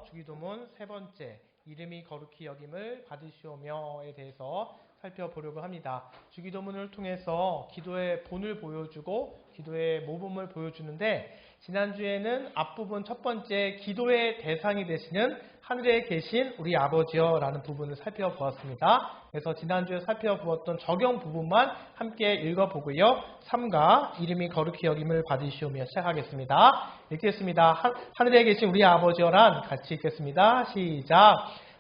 주기도문 세 번째, 이름이 거룩히 여김을 받으시오며에 대해서 살펴보려고 합니다. 주기도문을 통해서 기도의 본을 보여주고 기도의 모범을 보여주는데, 지난주에는 앞부분 첫 번째 기도의 대상이 되시는 하늘에 계신 우리 아버지여 라는 부분을 살펴보았습니다. 그래서 지난주에 살펴보았던 적용 부분만 함께 읽어보고요. 3가 이름이 거룩히 여김을 받으시오며 시작하겠습니다. 읽겠습니다. 하늘에 계신 우리 아버지여란 같이 읽겠습니다. 시작.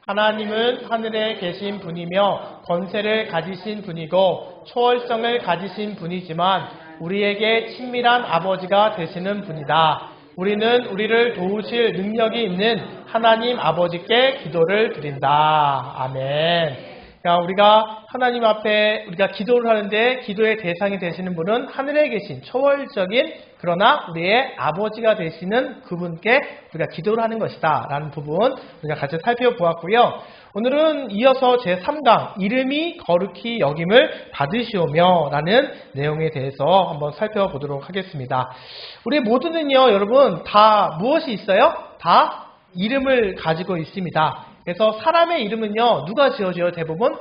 하나님은 하늘에 계신 분이며 권세를 가지신 분이고 초월성을 가지신 분이지만 우리에게 친밀한 아버지가 되시는 분이다. 우리는 우리를 도우실 능력이 있는 하나님 아버지께 기도를 드린다. 아멘. 그러니까 우리가 하나님 앞에 우리가 기도를 하는데 기도의 대상이 되시는 분은 하늘에 계신 초월적인 그러나 우리의 아버지가 되시는 그분께 우리가 기도를 하는 것이다 라는 부분 우리가 같이 살펴보았고요. 오늘은 이어서 제3강 이름이 거룩히 여김을 받으시오며 라는 내용에 대해서 한번 살펴보도록 하겠습니다. 우리 모두는요, 여러분 다 무엇이 있어요? 다 이름을 가지고 있습니다. 그래서 사람의 이름은요, 누가 지어줘요? 대부분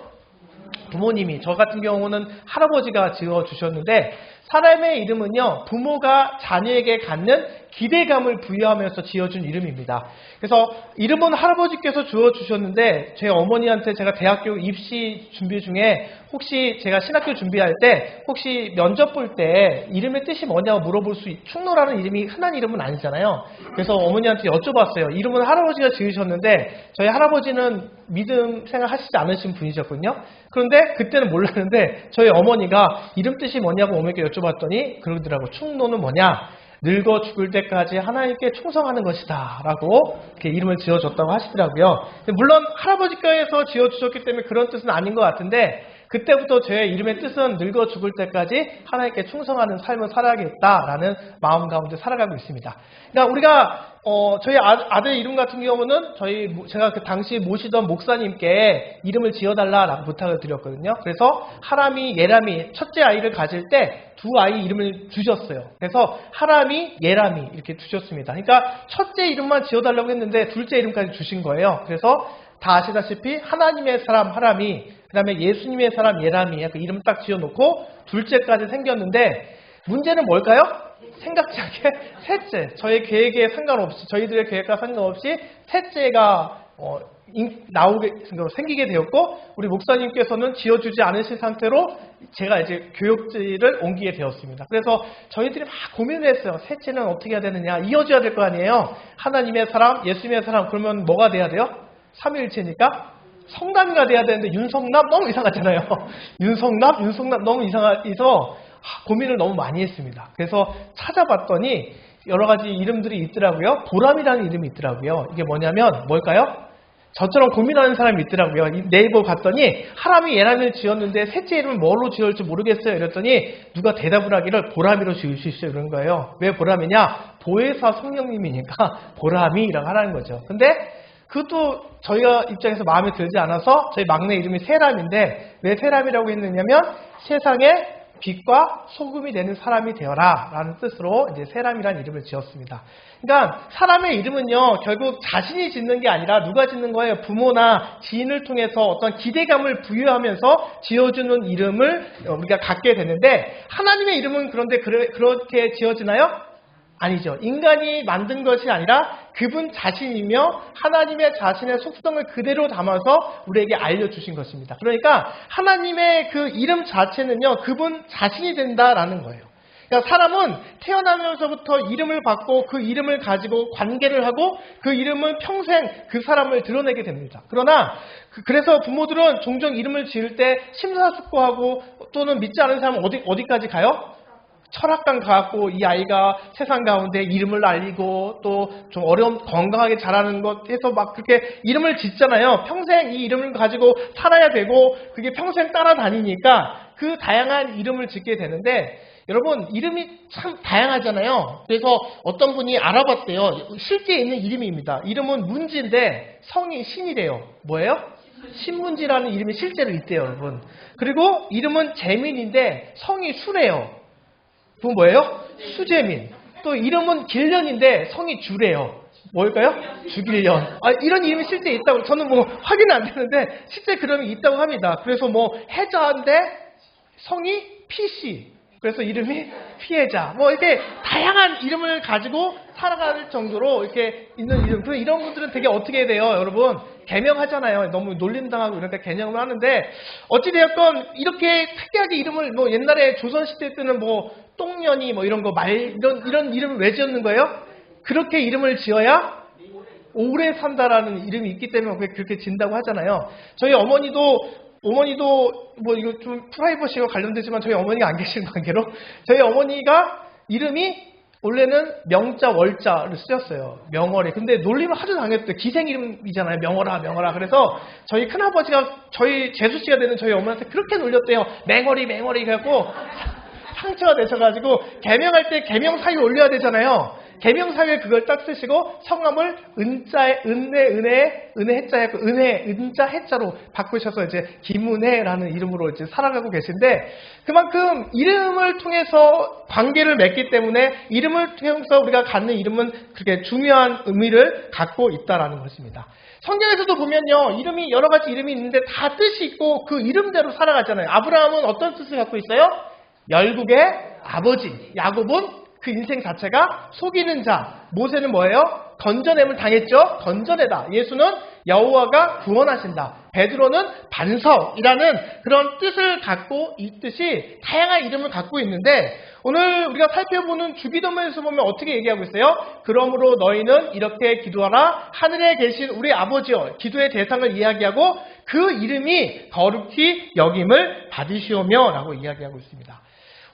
부모님이. 저 같은 경우는 할아버지가 지어주셨는데, 사람의 이름은요, 부모가 자녀에게 갖는 기대감을 부여하면서 지어준 이름입니다. 그래서 이름은 할아버지께서 지어주셨는데, 제 어머니한테 제가 대학교 입시 준비 중에 혹시 제가 신학교 준비할 때 혹시 면접 볼 때 이름의 뜻이 뭐냐고 물어볼 수 충노라는 이름이 흔한 이름은 아니잖아요. 그래서 어머니한테 여쭤봤어요. 이름은 할아버지가 지으셨는데 저희 할아버지는 믿음 생활하시지 않으신 분이셨거든요. 그런데 그때는 몰랐는데 저희 어머니가 이름 뜻이 뭐냐고 어머니께 여쭤봤더니 그러더라고. 충노는 뭐냐? 늙어 죽을 때까지 하나님께 충성하는 것이다 라고 이렇게 이름을 지어줬다고 하시더라고요. 물론 할아버지께서 지어주셨기 때문에 그런 뜻은 아닌 것 같은데, 그때부터 제 이름의 뜻은 늙어 죽을 때까지 하나님께 충성하는 삶을 살아야겠다라는 마음 가운데 살아가고 있습니다. 그러니까 우리가 저희 아들 이름 같은 경우는 제가 그 당시 모시던 목사님께 이름을 지어달라라고 부탁을 드렸거든요. 그래서 하람이, 예람이 첫째 아이를 가질 때 두 아이 이름을 주셨어요. 그래서 하람이, 예람이 이렇게 주셨습니다. 그러니까 첫째 이름만 지어달라고 했는데 둘째 이름까지 주신 거예요. 그래서 다 아시다시피 하나님의 사람 하람이, 그 다음에 예수님의 사람 예람이 그 이름 딱 지어놓고 둘째까지 생겼는데, 문제는 뭘까요? 생각지 않게 셋째, 저희 계획에 상관없이, 저희들의 계획과 상관없이 셋째가 생기게 되었고, 우리 목사님께서는 지어주지 않으신 상태로 제가 이제 교육지를 옮기게 되었습니다. 그래서 저희들이 막 고민을 했어요. 셋째는 어떻게 해야 되느냐, 이어져야 될 거 아니에요. 하나님의 사람, 예수님의 사람, 그러면 뭐가 돼야 돼요? 삼위일체니까 성남이가 돼야 되는데 윤성남 너무 이상하잖아요. 윤성남 너무 이상해서 고민을 너무 많이 했습니다. 그래서 찾아봤더니 여러 가지 이름들이 있더라고요. 보람이라는 이름이 있더라고요. 이게 뭐냐면 뭘까요? 저처럼 고민하는 사람이 있더라고요. 네이버 봤더니 하람이 예람이를 지었는데 셋째 이름을 뭘로 지을지 모르겠어요. 이랬더니 누가 대답을 하기를 보람이로 지을 수 있어요. 이런 거예요. 왜 보람이냐? 보혜사 성령님이니까 보람이라고 하라는 거죠. 근데 그것도 저희가 입장에서 마음에 들지 않아서 저희 막내 이름이 세람인데, 왜 세람이라고 했느냐면 세상에 빛과 소금이 되는 사람이 되어라 라는 뜻으로 이제 세람이라는 이름을 지었습니다. 그러니까 사람의 이름은요, 결국 자신이 짓는 게 아니라 누가 짓는 거예요? 부모나 지인을 통해서 어떤 기대감을 부여하면서 지어주는 이름을 우리가 갖게 되는데, 하나님의 이름은 그런데 그렇게 지어지나요? 아니죠. 인간이 만든 것이 아니라 그분 자신이며 하나님의 자신의 속성을 그대로 담아서 우리에게 알려주신 것입니다. 그러니까 하나님의 그 이름 자체는요, 그분 자신이 된다라는 거예요. 그러니까 사람은 태어나면서부터 이름을 받고 그 이름을 가지고 관계를 하고 그 이름은 평생 그 사람을 드러내게 됩니다. 그러나 그래서 부모들은 종종 이름을 지을 때 심사숙고하고, 또는 믿지 않은 사람은 어디까지 가요? 철학관 가갖고 이 아이가 세상 가운데 이름을 알리고 또 좀 건강하게 자라는 것 해서 막 그렇게 이름을 짓잖아요. 평생 이 이름을 가지고 살아야 되고 그게 평생 따라다니니까 그 다양한 이름을 짓게 되는데, 여러분 이름이 참 다양하잖아요. 그래서 어떤 분이 알아봤대요. 실제 있는 이름입니다. 이름은 문지인데 성이 신이래요. 뭐예요? 신문지라는 이름이 실제로 있대요, 여러분. 그리고 이름은 재민인데 성이 수래요. 그건 뭐예요? 수재민. 또 이름은 길련인데 성이 주래요. 뭘까요? 죽이련. 이런 이름이 실제 있다고, 저는 뭐 확인은 안 되는데 실제 그런 게 있다고 합니다. 그래서 뭐 해자인데 성이 피씨, 그래서 이름이 피해자, 뭐 이렇게 다양한 이름을 가지고 살아갈 정도로 이렇게 있는 이름. 그럼 이런 분들은 되게 어떻게 해야 돼요, 여러분? 개명하잖아요. 너무 놀림당하고 이럴 때 개명을 하는데, 어찌되었건 이렇게 특이하게 이름을, 뭐 옛날에 조선시대 때는 뭐 똥년이 뭐 이런 거 이런 이름을 왜 지었는 거예요? 그렇게 이름을 지어야 오래 산다라는 이름이 있기 때문에 그렇게 지은다고 하잖아요. 저희 어머니도 뭐 이거 좀 프라이버시와 관련되지만 저희 어머니가 안 계시는 관계로 저희 어머니가 이름이 원래는 명자 월자를 쓰셨어요. 명월이. 근데 놀림을 하도 당했대요. 기생 이름이잖아요. 명월아. 그래서 저희 큰아버지가 재수씨가 되는 저희 어머니한테 그렇게 놀렸대요. 맹월이 그래갖고 상처가 되셔가지고 개명할 때 개명사유 올려야 되잖아요. 개명사유에 그걸 딱 쓰시고 성함을 은혜 해자였고 은자 해자로 바꾸셔서 이제 김은혜라는 이름으로 이제 살아가고 계신데, 그만큼 이름을 통해서 관계를 맺기 때문에 이름을 통해서 우리가 갖는 이름은 그렇게 중요한 의미를 갖고 있다라는 것입니다. 성경에서도 보면요, 이름이 여러 가지 이름이 있는데 다 뜻이 있고 그 이름대로 살아가잖아요. 아브라함은 어떤 뜻을 갖고 있어요? 열국의 아버지. 야곱은 그 인생 자체가 속이는 자. 모세는 뭐예요? 건져냄을 당했죠? 건져내다. 예수는 여호와가 구원하신다. 베드로는 반석이라는 그런 뜻을 갖고 있듯이 다양한 이름을 갖고 있는데, 오늘 우리가 살펴보는 주기도문에서 보면 어떻게 얘기하고 있어요? 그러므로 너희는 이렇게 기도하라. 하늘에 계신 우리 아버지여. 기도의 대상을 이야기하고 그 이름이 거룩히 여김을 받으시오며 라고 이야기하고 있습니다.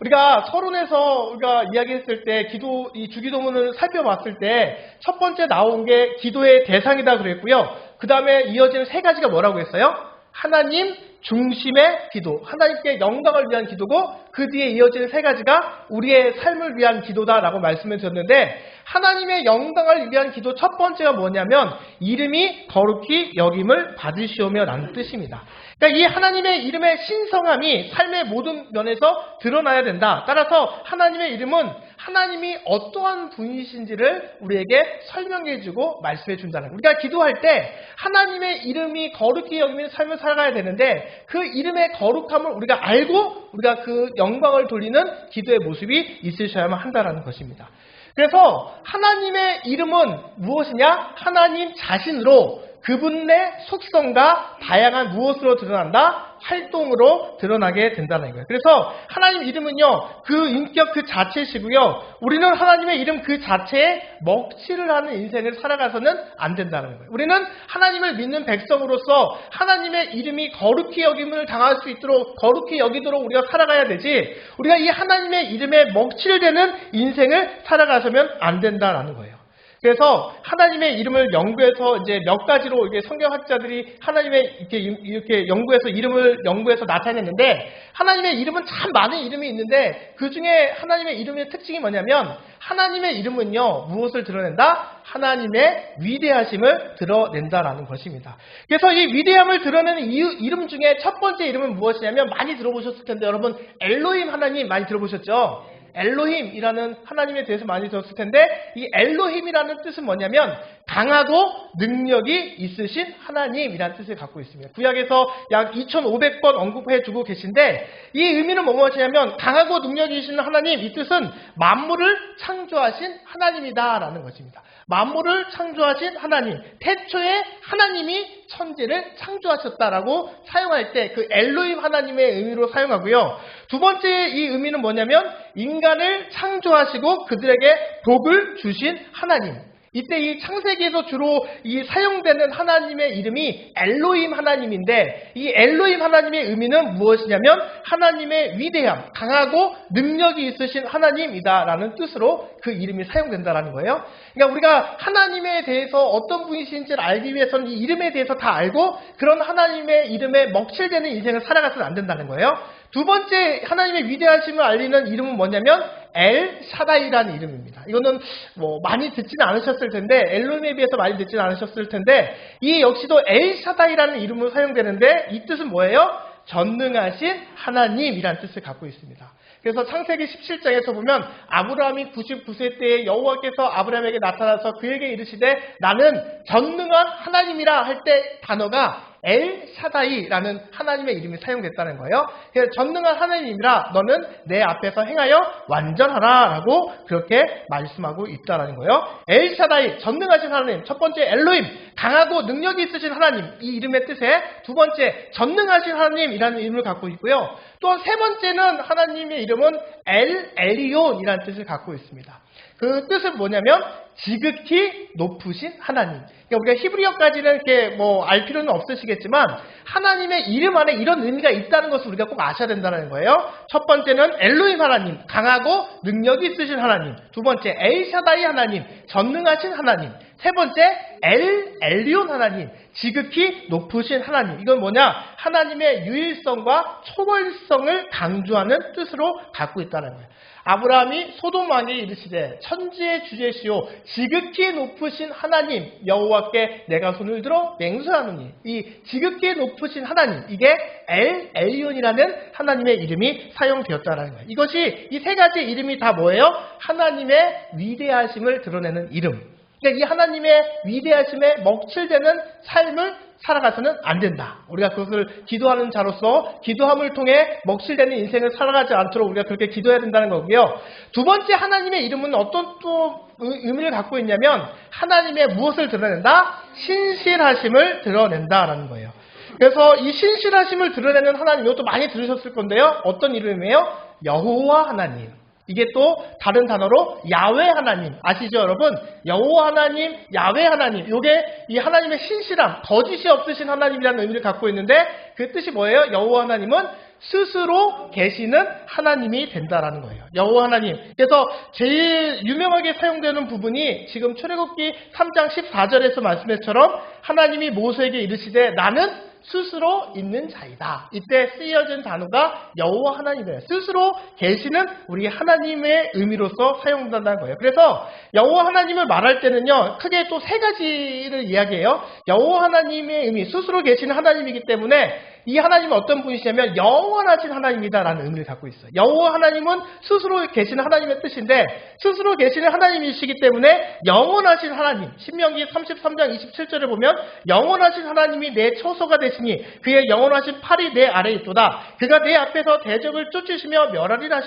우리가 서론에서 우리가 이야기했을 때 이 주기도문을 살펴봤을 때 첫 번째 나온 게 기도의 대상이다 그랬고요. 그 다음에 이어지는 세 가지가 뭐라고 했어요? 하나님 중심의 기도, 하나님께 영광을 위한 기도고, 그 뒤에 이어지는 세 가지가 우리의 삶을 위한 기도다라고 말씀을 드렸는데, 하나님의 영광을 위한 기도 첫 번째가 뭐냐면 이름이 거룩히 여김을 받으시오며 라는 뜻입니다. 그러니까 이 하나님의 이름의 신성함이 삶의 모든 면에서 드러나야 된다. 따라서 하나님의 이름은 하나님이 어떠한 분이신지를 우리에게 설명해주고 말씀해준다는 거예요. 우리가 기도할 때 하나님의 이름이 거룩히 여기는 삶을 살아가야 되는데, 그 이름의 거룩함을 우리가 알고 우리가 그 영광을 돌리는 기도의 모습이 있으셔야만 한다는 것입니다. 그래서 하나님의 이름은 무엇이냐? 하나님 자신으로 그분의 속성과 다양한 무엇으로 드러난다? 활동으로 드러나게 된다는 거예요. 그래서 하나님 이름은요, 그 인격 그 자체시고요, 우리는 하나님의 이름 그 자체에 먹칠을 하는 인생을 살아가서는 안 된다는 거예요. 우리는 하나님을 믿는 백성으로서 하나님의 이름이 거룩히 여김을 당할 수 있도록, 거룩히 여기도록 우리가 살아가야 되지, 우리가 이 하나님의 이름에 먹칠되는 인생을 살아가서면 안 된다라는 거예요. 그래서 하나님의 이름을 연구해서 이제 몇 가지로 이게 성경학자들이 하나님의 이렇게 연구해서 이름을 연구해서 나타냈는데, 하나님의 이름은 참 많은 이름이 있는데 그 중에 하나님의 이름의 특징이 뭐냐면, 하나님의 이름은요 무엇을 드러낸다? 하나님의 위대하심을 드러낸다라는 것입니다. 그래서 이 위대함을 드러내는 이름 중에 첫 번째 이름은 무엇이냐면, 많이 들어보셨을 텐데 여러분, 엘로힘 하나님 많이 들어보셨죠? 엘로힘이라는 하나님에 대해서 많이 들었을 텐데, 이 엘로힘이라는 뜻은 뭐냐면 강하고 능력이 있으신 하나님이라는 뜻을 갖고 있습니다. 구약에서 약 2500번 언급해주고 계신데, 이 의미는 무엇이냐면 강하고 능력이 있으신 하나님, 이 뜻은 만물을 창조하신 하나님이다라는 것입니다. 만물을 창조하신 하나님, 태초에 하나님이 천지를 창조하셨다라고 사용할 때 그 엘로힘 하나님의 의미로 사용하고요. 두 번째 이 의미는 뭐냐면 인간을 창조하시고 그들에게 복을 주신 하나님. 이때 이 창세기에서 주로 이 사용되는 하나님의 이름이 엘로힘 하나님인데, 이 엘로힘 하나님의 의미는 무엇이냐면 하나님의 위대함, 강하고 능력이 있으신 하나님이다라는 뜻으로 그 이름이 사용된다라는 거예요. 그러니까 우리가 하나님에 대해서 어떤 분이신지를 알기 위해서는 이 이름에 대해서 다 알고 그런 하나님의 이름에 먹칠되는 인생을 살아가서는 안 된다는 거예요. 두 번째 하나님의 위대하심을 알리는 이름은 뭐냐면 엘 샤다이라는 이름입니다. 이거는 뭐 많이 듣지는 않으셨을 텐데, 엘로힘에 비해서 많이 듣지는 않으셨을 텐데, 이 역시도 엘 샤다이라는 이름으로 사용되는데, 이 뜻은 뭐예요? 전능하신 하나님이라는 뜻을 갖고 있습니다. 그래서 창세기 17장에서 보면 아브라함이 99세 때에 여호와께서 아브라함에게 나타나서 그에게 이르시되 나는 전능한 하나님이라 할 때 단어가 엘 샤다이라는 하나님의 이름이 사용됐다는 거예요. 그래서 전능한 하나님이라 너는 내 앞에서 행하여 완전하라 라고 그렇게 말씀하고 있다는 거예요. 엘 샤다이, 전능하신 하나님. 첫 번째 엘로힘, 강하고 능력이 있으신 하나님, 이 이름의 뜻에 두 번째 전능하신 하나님이라는 이름을 갖고 있고요. 또 세 번째는 하나님의 이름은 엘 엘리온이라는 뜻을 갖고 있습니다. 그 뜻은 뭐냐면 지극히 높으신 하나님. 그러니까 우리가 히브리어까지는 이렇게 알 필요는 없으시겠지만 하나님의 이름 안에 이런 의미가 있다는 것을 우리가 꼭 아셔야 된다는 거예요. 첫 번째는 엘로힘 하나님, 강하고 능력이 있으신 하나님. 두 번째 엘샤다이 하나님, 전능하신 하나님. 세 번째 엘 엘리온 하나님, 지극히 높으신 하나님. 이건 뭐냐? 하나님의 유일성과 초월성을 강조하는 뜻으로 갖고 있다는 거예요. 아브라함이 소돔 왕에게 이르시되 천지의 주제시오 지극히 높으신 하나님 여호와께 내가 손을 들어 맹세하노니. 이 지극히 높으신 하나님, 이게 엘 엘리온이라는 하나님의 이름이 사용되었다는 거예요. 이것이 이 세 가지 이름이 다 뭐예요? 하나님의 위대하심을 드러내는 이름. 그러니까 이 하나님의 위대하심에 먹칠되는 삶을 살아가서는 안 된다. 우리가 그것을 기도하는 자로서 기도함을 통해 먹칠되는 인생을 살아가지 않도록 우리가 그렇게 기도해야 된다는 거고요. 두 번째 하나님의 이름은 어떤 또 의미를 갖고 있냐면 하나님의 무엇을 드러낸다? 신실하심을 드러낸다라는 거예요. 그래서 이 신실하심을 드러내는 하나님, 이것도 많이 들으셨을 건데요. 어떤 이름이에요? 여호와 하나님. 이게 또 다른 단어로 야훼 하나님. 아시죠 여러분? 여호와 하나님, 야훼 하나님. 이게 이 하나님의 신실함, 거짓이 없으신 하나님이라는 의미를 갖고 있는데 그 뜻이 뭐예요? 여호와 하나님은 스스로 계시는 하나님이 된다라는 거예요. 여호와 하나님. 그래서 제일 유명하게 사용되는 부분이 지금 출애굽기 3장 14절에서 말씀했처럼 하나님이 모세에게 이르시되 나는 스스로 있는 자이다. 이때 쓰여진 단어가 여호와 하나님이에요. 스스로 계시는 우리 하나님의 의미로서 사용된다는 거예요. 그래서 여호와 하나님을 말할 때는요, 크게 또 세 가지를 이야기해요. 여호와 하나님의 의미, 스스로 계시는 하나님이기 때문에 이 하나님은 어떤 분이시냐면 영원하신 하나님이다라는 의미를 갖고 있어요. 여호와 하나님은 스스로 계시는 하나님의 뜻인데 스스로 계시는 하나님이시기 때문에 영원하신 하나님. 신명기 33장 27절에 보면 영원하신 하나님이 내 처소가 되시니 그의 영원하신 팔이 내 아래에 있도다. 그가 내 앞에서 대적을 쫓으시며 멸하리라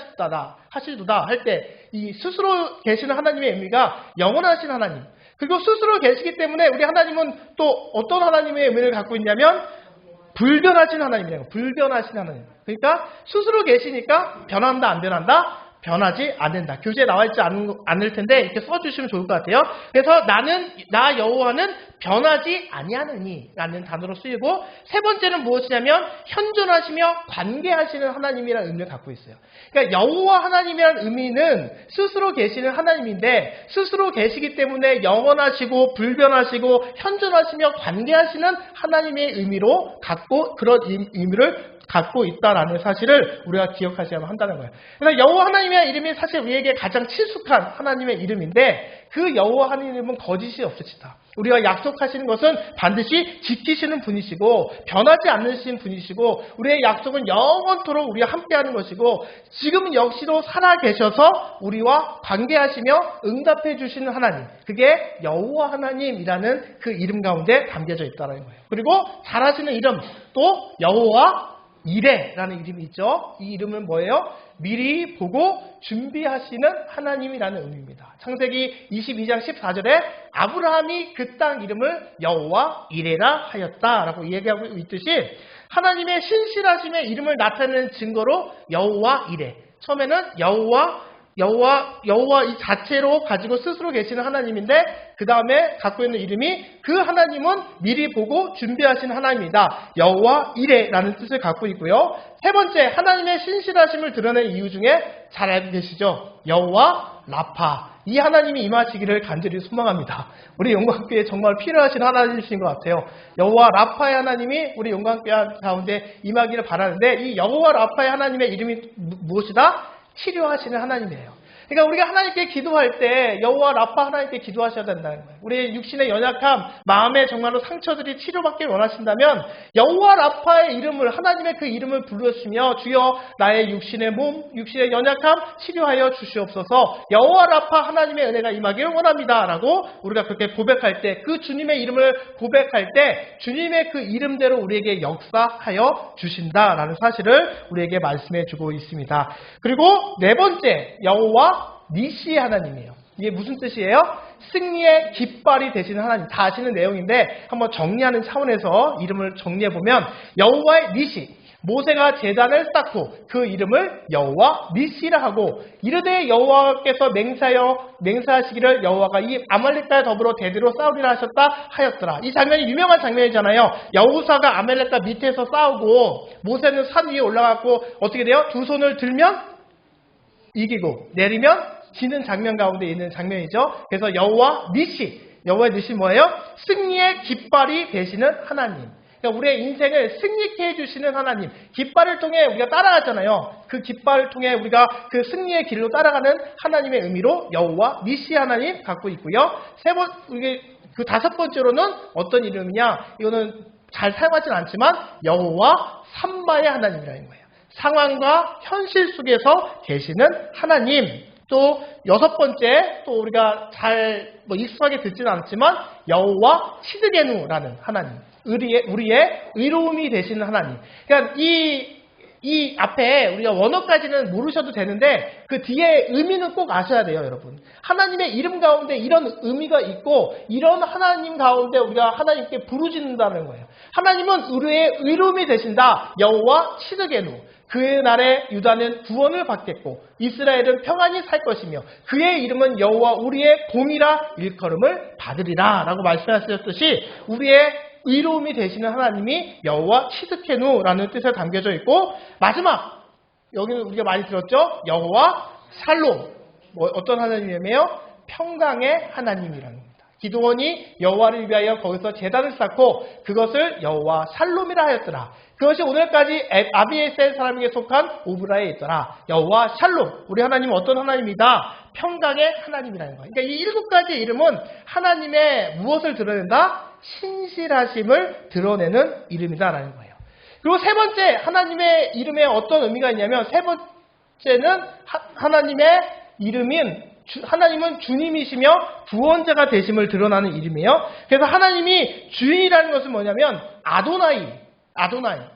하시도다 할 때 이 스스로 계시는 하나님의 의미가 영원하신 하나님. 그리고 스스로 계시기 때문에 우리 하나님은 또 어떤 하나님의 의미를 갖고 있냐면 불변하신 하나님이에요. 불변하신 하나님. 그러니까 스스로 계시니까 변한다 안 변한다? 변하지 않는다. 교재에 나와 있지 않을 텐데 이렇게 써주시면 좋을 것 같아요. 그래서 나 여호와는 변하지 아니하느니 라는 단어로 쓰이고, 세 번째는 무엇이냐면 현존하시며 관계하시는 하나님이라는 의미를 갖고 있어요. 그러니까 여호와 하나님이라는 의미는 스스로 계시는 하나님인데 스스로 계시기 때문에 영원하시고 불변하시고 현존하시며 관계하시는 하나님의 의미로 갖고 그런 의미를 갖고 있다라는 사실을 우리가 기억하셔야만 한다는 거예요. 그래서 여호와 하나님의 이름이 사실 우리에게 가장 친숙한 하나님의 이름인데 그 여호와 하나님은 거짓이 없으시다. 우리가 약속하시는 것은 반드시 지키시는 분이시고 변하지 않으신 분이시고 우리의 약속은 영원토록 우리와 함께하는 것이고 지금 역시도 살아계셔서 우리와 관계하시며 응답해 주시는 하나님, 그게 여호와 하나님이라는 그 이름 가운데 담겨져 있다는 거예요. 그리고 잘하시는 이름 또 여호와 이레라는 이름이 있죠. 이 이름은 뭐예요? 미리 보고 준비하시는 하나님이라는 의미입니다. 창세기 22장 14절에 아브라함이 그 땅 이름을 여호와 이레라 하였다라고 얘기하고 있듯이 하나님의 신실하심의 이름을 나타내는 증거로 여호와 이레. 처음에는 여호와 이 자체로 가지고 스스로 계시는 하나님인데 그 다음에 갖고 있는 이름이 그 하나님은 미리 보고 준비하신 하나님이다. 여호와 이레라는 뜻을 갖고 있고요. 세 번째, 하나님의 신실하심을 드러낸 이유 중에 잘 알고 계시죠? 여호와 라파. 이 하나님이 임하시기를 간절히 소망합니다. 우리 영광교회에 정말 필요하신 하나님이신 것 같아요. 여호와 라파의 하나님이 우리 영광교회 가운데 임하기를 바라는데 이 여호와 라파의 하나님의 이름이 무엇이다? 치료하시는 하나님이에요. 그러니까 우리가 하나님께 기도할 때 여호와 라파 하나님께 기도하셔야 된다는 거예요. 우리의 육신의 연약함, 마음의 정말로 상처들이 치료받길 원하신다면 여호와 라파의 이름을, 하나님의 그 이름을 부르시며 주여 나의 육신의 몸, 육신의 연약함 치료하여 주시옵소서. 여호와 라파 하나님의 은혜가 임하기를 원합니다 라고 우리가 그렇게 고백할 때, 그 주님의 이름을 고백할 때 주님의 그 이름대로 우리에게 역사하여 주신다라는 사실을 우리에게 말씀해 주고 있습니다. 그리고 네 번째, 여호와 니시 하나님이에요. 이게 무슨 뜻이에요? 승리의 깃발이 되시는 하나님. 다 아시는 내용인데 한번 정리하는 차원에서 이름을 정리해보면 여호와의 니시, 모세가 제단을 쌓고 그 이름을 여호와 니시라 하고 이르되 여호와께서 맹세하시기를 여호와가 이 아말렉과 더불어 대대로 싸우리라 하셨다 하였더라. 이 장면이 유명한 장면이잖아요. 여호사가 아말렉과 밑에서 싸우고 모세는 산 위에 올라가고 어떻게 돼요? 두 손을 들면 이기고 내리면 지는 장면 가운데 있는 장면이죠. 그래서 여호와 니시, 여호와의 니시 뭐예요? 승리의 깃발이 되시는 하나님. 그러니까 우리의 인생을 승리케 해주시는 하나님. 깃발을 통해 우리가 따라가잖아요. 그 깃발을 통해 우리가 그 승리의 길로 따라가는 하나님의 의미로 여호와 니시 하나님 갖고 있고요. 그 다섯 번째로는 어떤 이름이냐? 이거는 잘 사용하지는 않지만 여호와 삼바의 하나님이라는 거예요. 상황과 현실 속에서 계시는 하나님. 또 여섯 번째, 또 우리가 잘 익숙하게 듣지는 않지만 여호와 치드게누라는 하나님. 우리의 의로움이 되시는 하나님. 그러니까 이 앞에 우리가 원어까지는 모르셔도 되는데 그 뒤에 의미는 꼭 아셔야 돼요, 여러분. 하나님의 이름 가운데 이런 의미가 있고 이런 하나님 가운데 우리가 하나님께 부르짖는다는 거예요. 하나님은 우리의 의로움이 되신다. 여호와 치드게누. 그의 날에 유다는 구원을 받겠고 이스라엘은 평안히 살 것이며 그의 이름은 여호와 우리의 공이라 일컬음을 받으리라 라고 말씀하셨듯이 우리의 의로움이 되시는 하나님이 여호와 치드케누라는 뜻에 담겨져 있고 마지막 여기는 우리가 많이 들었죠. 여호와 살롬. 어떤 하나님이며 평강의 하나님이라는 겁니다. 기드온이 여호와를 위하여 거기서 제단을 쌓고 그것을 여호와 살롬이라 하였더라. 그것이 오늘까지 아비에셀 사람에게 속한 오브라에 있더라. 여호와 샬롬. 우리 하나님은 어떤 하나님이다? 평강의 하나님이라는 거예요. 그러니까 이 일곱 가지 이름은 하나님의 무엇을 드러낸다? 신실하심을 드러내는 이름이다라는 거예요. 그리고 세 번째, 하나님의 이름에 어떤 의미가 있냐면 세 번째는 하나님의 이름인 하나님은 주님이시며 구원자가 되심을 드러나는 이름이에요. 그래서 하나님이 주인이라는 것은 뭐냐면 아도나이.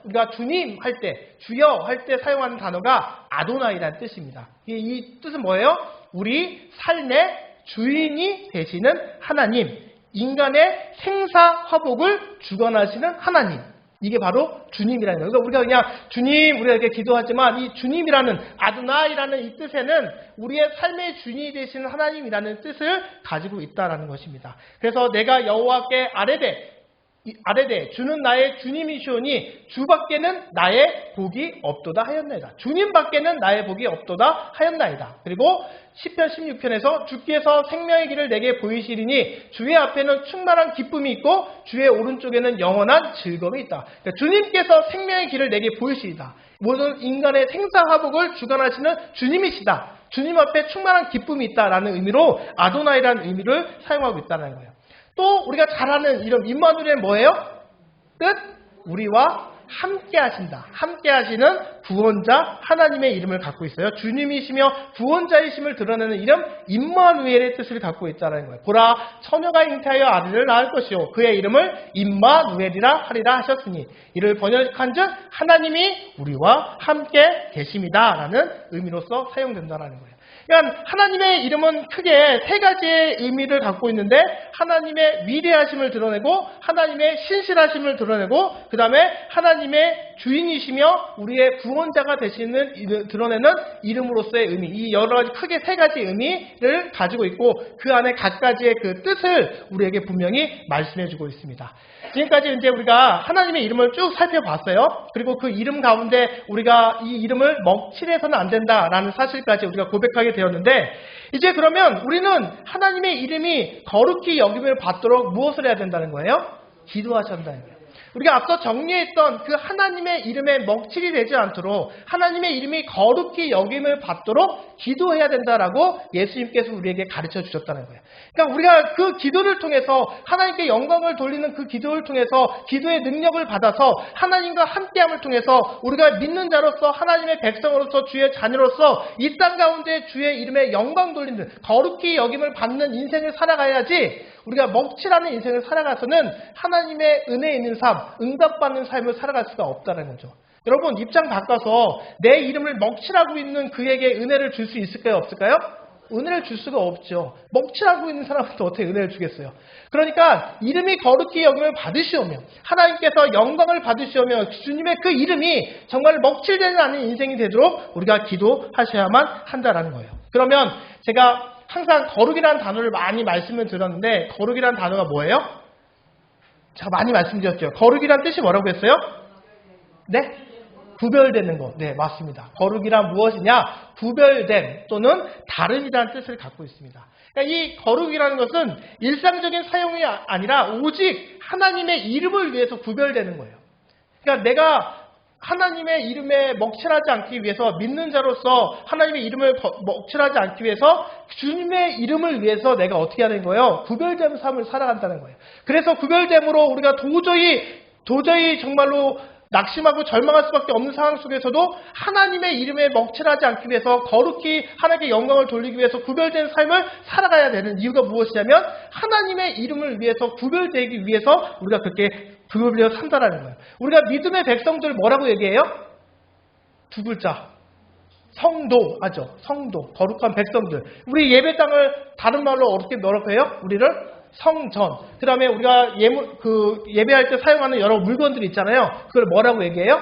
우리가 주님 할 때, 주여 할 때 사용하는 단어가 아도나이라는 뜻입니다. 이 뜻은 뭐예요? 우리 삶의 주인이 되시는 하나님, 인간의 생사화복을 주관하시는 하나님. 이게 바로 주님이라는 거예요. 그러니까 우리가 그냥 주님, 우리가 이렇게 기도하지만 이 주님이라는 아도나이라는 이 뜻에는 우리의 삶의 주인이 되시는 하나님이라는 뜻을 가지고 있다는 것입니다. 그래서 내가 여호와께 아뢰되 주는 나의 주님이시오니 주밖에는 나의 복이 없도다 하였나이다. 주님밖에는 나의 복이 없도다 하였나이다. 그리고 시편 16편에서 주께서 생명의 길을 내게 보이시리니 주의 앞에는 충만한 기쁨이 있고 주의 오른쪽에는 영원한 즐거움이 있다. 그러니까 주님께서 생명의 길을 내게 보이시리다. 모든 인간의 생사화복을 주관하시는 주님이시다. 주님 앞에 충만한 기쁨이 있다라는 의미로 아도나이라는 의미를 사용하고 있다는 거예요. 또 우리가 잘 아는 이름 임마누엘은 뭐예요? 뜻? 우리와 함께 하신다. 함께 하시는 구원자 하나님의 이름을 갖고 있어요. 주님이시며 구원자이심을 드러내는 이름 임마누엘의 뜻을 갖고 있다는 거예요. 보라 처녀가 잉태하여 아들을 낳을 것이요 그의 이름을 임마누엘이라 하리라 하셨으니 이를 번역한즉 하나님이 우리와 함께 계십니다 라는 의미로서 사용된다는 거예요. 그러니까 하나님의 이름은 크게 세 가지의 의미를 갖고 있는데 하나님의 위대하심을 드러내고 하나님의 신실하심을 드러내고 그 다음에 하나님의 주인이시며 우리의 구원자가 되시는 드러내는 이름으로서의 의미, 이 여러 가지 크게 세 가지 의미를 가지고 있고 그 안에 각가지의 그 뜻을 우리에게 분명히 말씀해주고 있습니다. 지금까지 이제 우리가 하나님의 이름을 쭉 살펴봤어요. 그리고 그 이름 가운데 우리가 이 이름을 먹칠해서는 안 된다라는 사실까지 우리가 고백하게 되었는데 이제 그러면 우리는 하나님의 이름이 거룩히 여김을 받도록 무엇을 해야 된다는 거예요? 기도하셔야 한다는 거예요. 우리가 앞서 정리했던 그 하나님의 이름에 먹칠이 되지 않도록 하나님의 이름이 거룩히 여김을 받도록 기도해야 된다라고 예수님께서 우리에게 가르쳐 주셨다는 거예요. 그러니까 우리가 그 기도를 통해서 하나님께 영광을 돌리는 그 기도를 통해서 기도의 능력을 받아서 하나님과 함께함을 통해서 우리가 믿는 자로서 하나님의 백성으로서 주의 자녀로서 이 땅 가운데 주의 이름에 영광 돌리는 거룩히 여김을 받는 인생을 살아가야지 우리가 먹칠하는 인생을 살아가서는 하나님의 은혜 있는 삶, 응답받는 삶을 살아갈 수가 없다는 거죠. 여러분 입장 바꿔서 내 이름을 먹칠하고 있는 그에게 은혜를 줄 수 있을까요? 없을까요? 은혜를 줄 수가 없죠. 먹칠하고 있는 사람한테 어떻게 은혜를 주겠어요? 그러니까 이름이 거룩히 여김을 받으시오며 하나님께서 영광을 받으시오며 주님의 그 이름이 정말 먹칠되지 않는 인생이 되도록 우리가 기도하셔야만 한다라는 거예요. 그러면 제가 항상 거룩이라는 단어를 많이 말씀을 드렸는데 거룩이라는 단어가 뭐예요? 제가 많이 말씀드렸죠. 거룩이라는 뜻이 뭐라고 했어요? 네? 구별되는 것. 네, 맞습니다. 거룩이란 무엇이냐? 구별됨 또는 다름이라는 뜻을 갖고 있습니다. 그러니까 이 거룩이라는 것은 일상적인 사용이 아니라 오직 하나님의 이름을 위해서 구별되는 거예요. 그러니까 내가 하나님의 이름에 먹칠하지 않기 위해서 믿는 자로서 하나님의 이름을 먹칠하지 않기 위해서 주님의 이름을 위해서 내가 어떻게 하는 거예요? 구별된 삶을 살아간다는 거예요. 그래서 구별됨으로 우리가 도저히 정말로 낙심하고 절망할 수밖에 없는 상황 속에서도 하나님의 이름에 먹칠하지 않기 위해서 거룩히 하나님께 영광을 돌리기 위해서 구별된 삶을 살아가야 되는 이유가 무엇이냐면 하나님의 이름을 위해서 구별되기 위해서 우리가 그렇게 구별되어 산다라는 거예요. 우리가 믿음의 백성들 뭐라고 얘기해요? 두 글자. 성도 하죠. 성도. 거룩한 백성들. 우리 예배당을 다른 말로 어떻게 뭐라고 해요? 우리를 성전. 그 다음에 우리가 예배할 때 사용하는 여러 물건들이 있잖아요. 그걸 뭐라고 얘기해요?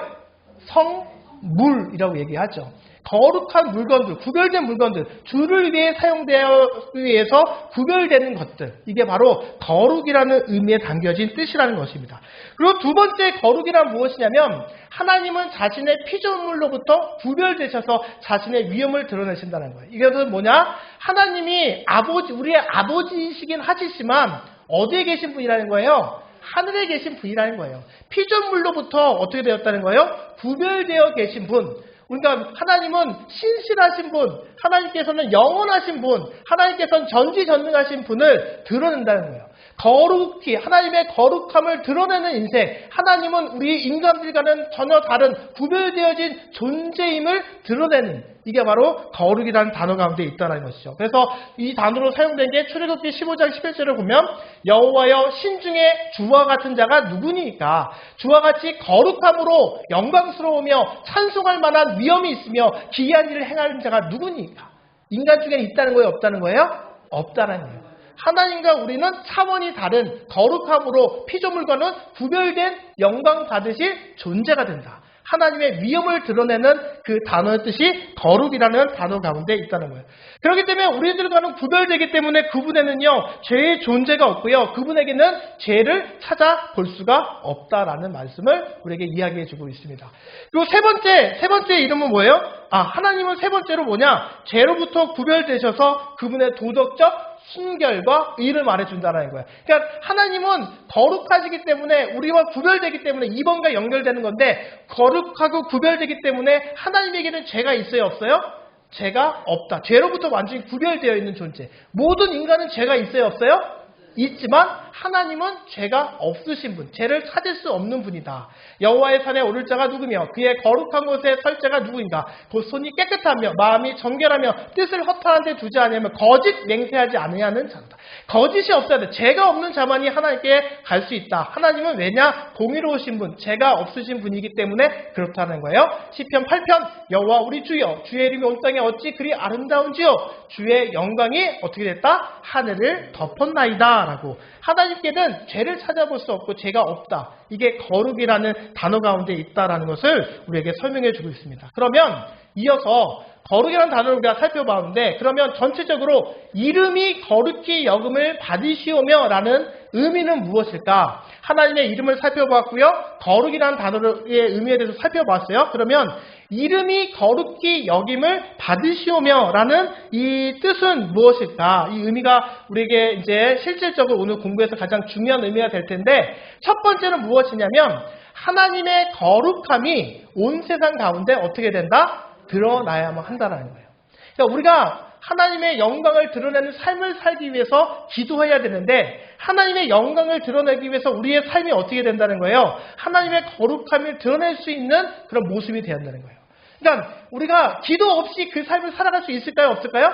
성물이라고 얘기하죠. 거룩한 물건들, 구별된 물건들, 주를 위해 사용되기 위해서 구별되는 것들. 이게 바로 거룩이라는 의미에 담겨진 뜻이라는 것입니다. 그리고 두 번째 거룩이란 무엇이냐면 하나님은 자신의 피조물로부터 구별되셔서 자신의 위엄을 드러내신다는 거예요. 이것은 뭐냐? 하나님이 우리의 아버지이시긴 하시지만 어디에 계신 분이라는 거예요? 하늘에 계신 분이라는 거예요. 피조물로부터 어떻게 되었다는 거예요? 구별되어 계신 분. 그러니까 하나님은 신실하신 분, 하나님께서는 영원하신 분, 하나님께서는 전지전능하신 분을 드러낸다는 거예요. 거룩히 하나님의 거룩함을 드러내는 인생, 하나님은 우리 인간들과는 전혀 다른 구별되어진 존재임을 드러내는, 이게 바로 거룩이라는 단어 가운데 있다는 것이죠. 그래서 이 단어로 사용된 게 출애굽기 15장 11절을 보면 여호와여 신중에 주와 같은 자가 누구니까? 주와 같이 거룩함으로 영광스러우며 찬송할 만한 위엄이 있으며 기이한 일을 행하는 자가 누구니까? 인간 중에 있다는 거예요? 없다는 거예요? 없다는 거예요. 하나님과 우리는 차원이 다른 거룩함으로 피조물과는 구별된 영광 받으실 존재가 된다. 하나님의 위엄을 드러내는 그 단어의 뜻이 거룩이라는 단어 가운데 있다는 거예요. 그렇기 때문에 우리들과는 구별되기 때문에 그분에는요 죄의 존재가 없고요 그분에게는 죄를 찾아볼 수가 없다라는 말씀을 우리에게 이야기해 주고 있습니다. 그리고 세 번째 이름은 뭐예요? 하나님은 세 번째로 뭐냐? 죄로부터 구별되셔서 그분의 도덕적 순결과 의를 말해준다는 거예요. 그러니까 하나님은 거룩하시기 때문에 우리와 구별되기 때문에 2번과 연결되는 건데 거룩하고 구별되기 때문에 하나님에게는 죄가 있어요? 없어요? 죄가 없다. 죄로부터 완전히 구별되어 있는 존재. 모든 인간은 죄가 있어요? 없어요? 있지만 하나님은 죄가 없으신 분, 죄를 찾을 수 없는 분이다. 여호와의 산에 오를 자가 누구며 그의 거룩한 곳에 설 자가 누구인가? 곧 손이 깨끗하며 마음이 정결하며 뜻을 허탄한 데 두지 아니하며 거짓 맹세하지 않으려는 자다. 거짓이 없어야 돼. 죄가 없는 자만이 하나님께 갈 수 있다. 하나님은 왜냐? 공의로우신 분, 죄가 없으신 분이기 때문에 그렇다는 거예요. 시편 8편 여호와 우리 주여 주의 이름이 온 땅에 어찌 그리 아름다운지요 주의 영광이 어떻게 됐다? 하늘을 덮었나이다 라고. 하나님께는 죄를 찾아볼 수 없고 죄가 없다. 이게 거룩이라는 단어 가운데 있다라는 것을 우리에게 설명해 주고 있습니다. 그러면 이어서 거룩이라는 단어를 우리가 살펴봤는데 그러면 전체적으로 이름이 거룩히 여김을 받으시오며 라는 의미는 무엇일까? 하나님의 이름을 살펴봤고요. 거룩이라는 단어의 의미에 대해서 살펴봤어요. 그러면 이름이 거룩히 여김을 받으시오며 라는 이 뜻은 무엇일까? 이 의미가 우리에게 이제 실질적으로 오늘 공부에서 가장 중요한 의미가 될 텐데 첫 번째는 무엇이냐면 하나님의 거룩함이 온 세상 가운데 어떻게 된다? 드러나야만 한다는 거예요. 그러니까 우리가 하나님의 영광을 드러내는 삶을 살기 위해서 기도해야 되는데 하나님의 영광을 드러내기 위해서 우리의 삶이 어떻게 된다는 거예요? 하나님의 거룩함을 드러낼 수 있는 그런 모습이 되어야 한다는 거예요. 그러니까 우리가 기도 없이 그 삶을 살아갈 수 있을까요? 없을까요?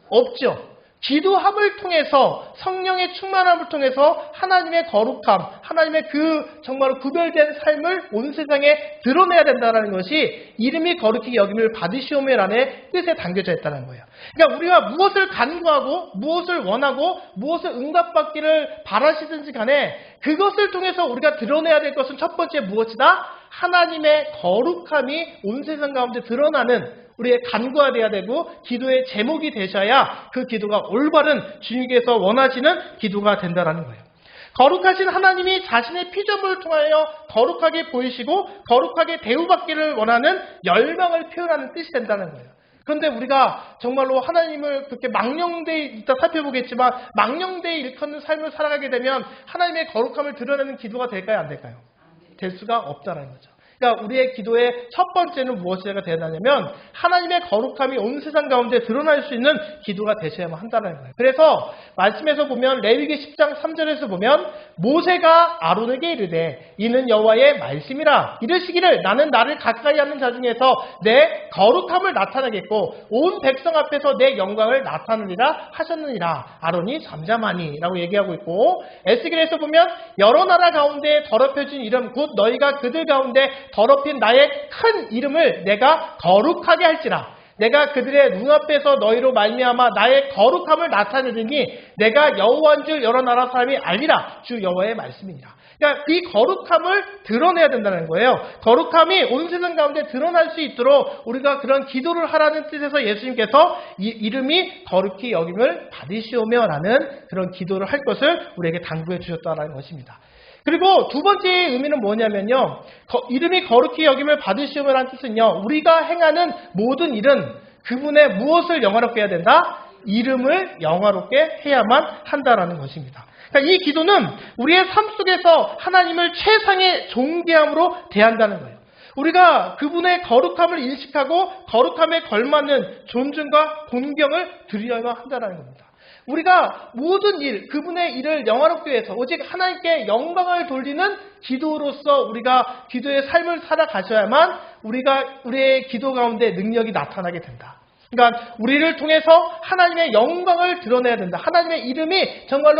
없죠. 기도함을 통해서 성령의 충만함을 통해서 하나님의 거룩함, 하나님의 그 정말 구별된 삶을 온 세상에 드러내야 된다는 것이 이름이 거룩히 여김을 받으시오며라는 뜻에 담겨져 있다는 거예요. 그러니까 우리가 무엇을 간구하고 무엇을 원하고 무엇을 응답받기를 바라시든지 간에 그것을 통해서 우리가 드러내야 될 것은 첫 번째 무엇이다? 하나님의 거룩함이 온 세상 가운데 드러나는 우리의 간구가 되어야 되고 기도의 제목이 되셔야 그 기도가 올바른 주님께서 원하시는 기도가 된다는 거예요. 거룩하신 하나님이 자신의 피조물을 통하여 거룩하게 보이시고 거룩하게 대우받기를 원하는 열망을 표현하는 뜻이 된다는 거예요. 그런데 우리가 정말로 하나님을 그렇게 망령되이 이따 살펴보겠지만 망령되이 일컫는 삶을 살아가게 되면 하나님의 거룩함을 드러내는 기도가 될까요? 안 될까요? 될 수가 없다는 거죠. 그러니까 우리의 기도의 첫 번째는 무엇이가 되냐면 하나님의 거룩함이 온 세상 가운데 드러날 수 있는 기도가 되셔야만 한다는 거예요. 그래서 말씀에서 보면 레위기 10장 3절에서 보면 모세가 아론에게 이르되 이는 여호와의 말씀이라 이르시기를 나는 나를 가까이 하는 자 중에서 내 거룩함을 나타내겠고 온 백성 앞에서 내 영광을 나타내리라 하셨느니라. 아론이 잠잠하니 라고 얘기하고 있고 에스겔에서 보면 여러 나라 가운데 더럽혀진 이름 곧 너희가 그들 가운데 더럽힌 나의 큰 이름을 내가 거룩하게 할지라. 내가 그들의 눈앞에서 너희로 말미암아 나의 거룩함을 나타내리니 내가 여호와인 줄 여러 나라 사람이 알리라. 주 여호와의 말씀이니라. 그러니까 이 거룩함을 드러내야 된다는 거예요. 거룩함이 온 세상 가운데 드러날 수 있도록 우리가 그런 기도를 하라는 뜻에서 예수님께서 이 이름이 거룩히 여김을 받으시오며 라는 그런 기도를 할 것을 우리에게 당부해 주셨다는 것입니다. 그리고 두 번째 의미는 뭐냐면요. 이름이 거룩히 여김을 받으시오며라는 뜻은요. 우리가 행하는 모든 일은 그분의 무엇을 영화롭게 해야 된다? 이름을 영화롭게 해야만 한다라는 것입니다. 그러니까 이 기도는 우리의 삶 속에서 하나님을 최상의 존귀함으로 대한다는 거예요. 우리가 그분의 거룩함을 인식하고 거룩함에 걸맞는 존중과 존경을 드려야만 한다는 겁니다. 우리가 모든 일, 그분의 일을 영화롭게 위해서 오직 하나님께 영광을 돌리는 기도로서 우리가 기도의 삶을 살아가셔야만 우리의 기도 가운데 능력이 나타나게 된다. 그러니까 우리를 통해서 하나님의 영광을 드러내야 된다. 하나님의 이름이 정말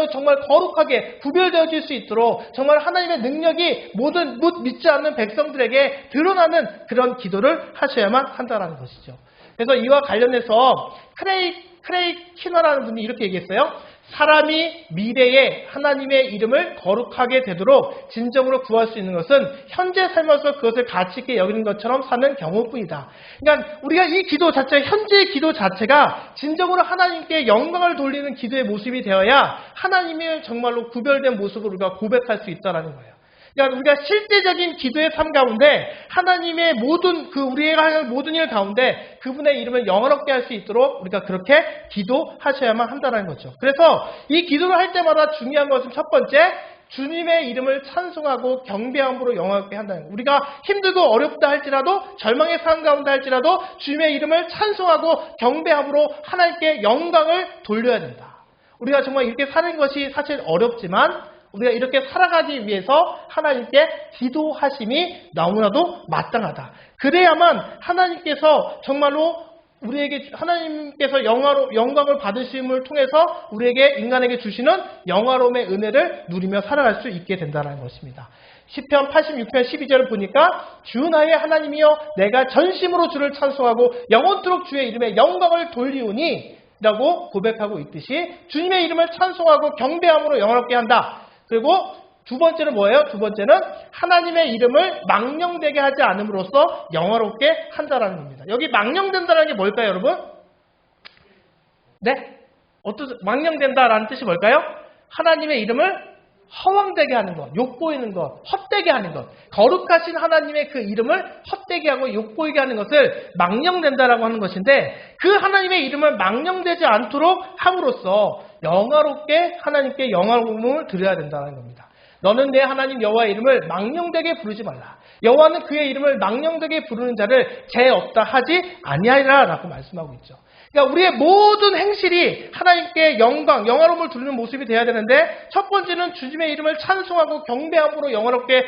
거룩하게 구별되어질 수 있도록 정말 하나님의 능력이 모든 믿지 않는 백성들에게 드러나는 그런 기도를 하셔야만 한다는 것이죠. 그래서 이와 관련해서 크레이 키너라는 분이 이렇게 얘기했어요. 사람이 미래에 하나님의 이름을 거룩하게 되도록 진정으로 구할 수 있는 것은 현재 삶에서 그것을 가치 있게 여기는 것처럼 사는 경우뿐이다. 그러니까 우리가 이 기도 자체, 현재의 기도 자체가 진정으로 하나님께 영광을 돌리는 기도의 모습이 되어야 하나님의 정말로 구별된 모습을 우리가 고백할 수 있다는 거예요. 그러니까 우리가 실제적인 기도의 삶 가운데 하나님의 우리가 하는 모든 일 가운데 그분의 이름을 영화롭게 할 수 있도록 우리가 그렇게 기도하셔야만 한다는 거죠. 그래서 이 기도를 할 때마다 중요한 것은 첫 번째, 주님의 이름을 찬송하고 경배함으로 영화롭게 한다는 거예요. 우리가 힘들고 어렵다 할지라도 절망의 상황 가운데 할지라도 주님의 이름을 찬송하고 경배함으로 하나님께 영광을 돌려야 된다. 우리가 정말 이렇게 사는 것이 사실 어렵지만 우리가 이렇게 살아가기 위해서 하나님께 기도하심이 너무나도 마땅하다. 그래야만 하나님께서 정말로 우리에게 하나님께서 영광을 받으심을 통해서 우리에게 인간에게 주시는 영화로움의 은혜를 누리며 살아갈 수 있게 된다는 것입니다. 시편 86편 12절을 보니까 주 나의 하나님이여 내가 전심으로 주를 찬송하고 영원토록 주의 이름에 영광을 돌리오니 라고 고백하고 있듯이 주님의 이름을 찬송하고 경배함으로 영화롭게 한다. 그리고 두 번째는 뭐예요? 두 번째는 하나님의 이름을 망령되게 하지 않음으로써 영화롭게 한다라는 겁니다. 여기 망령된다는 게 뭘까요, 여러분? 네? 망령된다라는 뜻이 뭘까요? 하나님의 이름을 허황되게 하는 것, 욕보이는 것, 헛되게 하는 것. 거룩하신 하나님의 그 이름을 헛되게 하고 욕보이게 하는 것을 망령된다라고 하는 것인데, 그 하나님의 이름을 망령되지 않도록 함으로써 영화롭게 하나님께 영화로움을 드려야 된다는 겁니다. 너는 내 하나님 여호와의 이름을 망령되게 부르지 말라. 여호와는 그의 이름을 망령되게 부르는 자를 죄 없다 하지 아니하리라 라고 말씀하고 있죠. 그러니까 우리의 모든 행실이 하나님께 영광, 영화로움을 두르는 모습이 돼야 되는데, 첫 번째는 주님의 이름을 찬송하고 경배함으로 영화롭게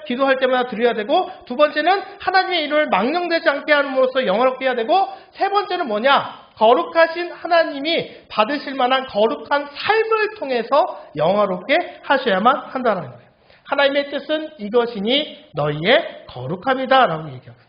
기도할 때마다 드려야 되고, 두 번째는 하나님의 이름을 망령되지 않게 함으로써 영화롭게 해야 되고, 세 번째는 뭐냐? 거룩하신 하나님이 받으실 만한 거룩한 삶을 통해서 영화롭게 하셔야만 한다는 거예요. 하나님의 뜻은 이것이니 너희의 거룩함이다 라고 얘기합니다.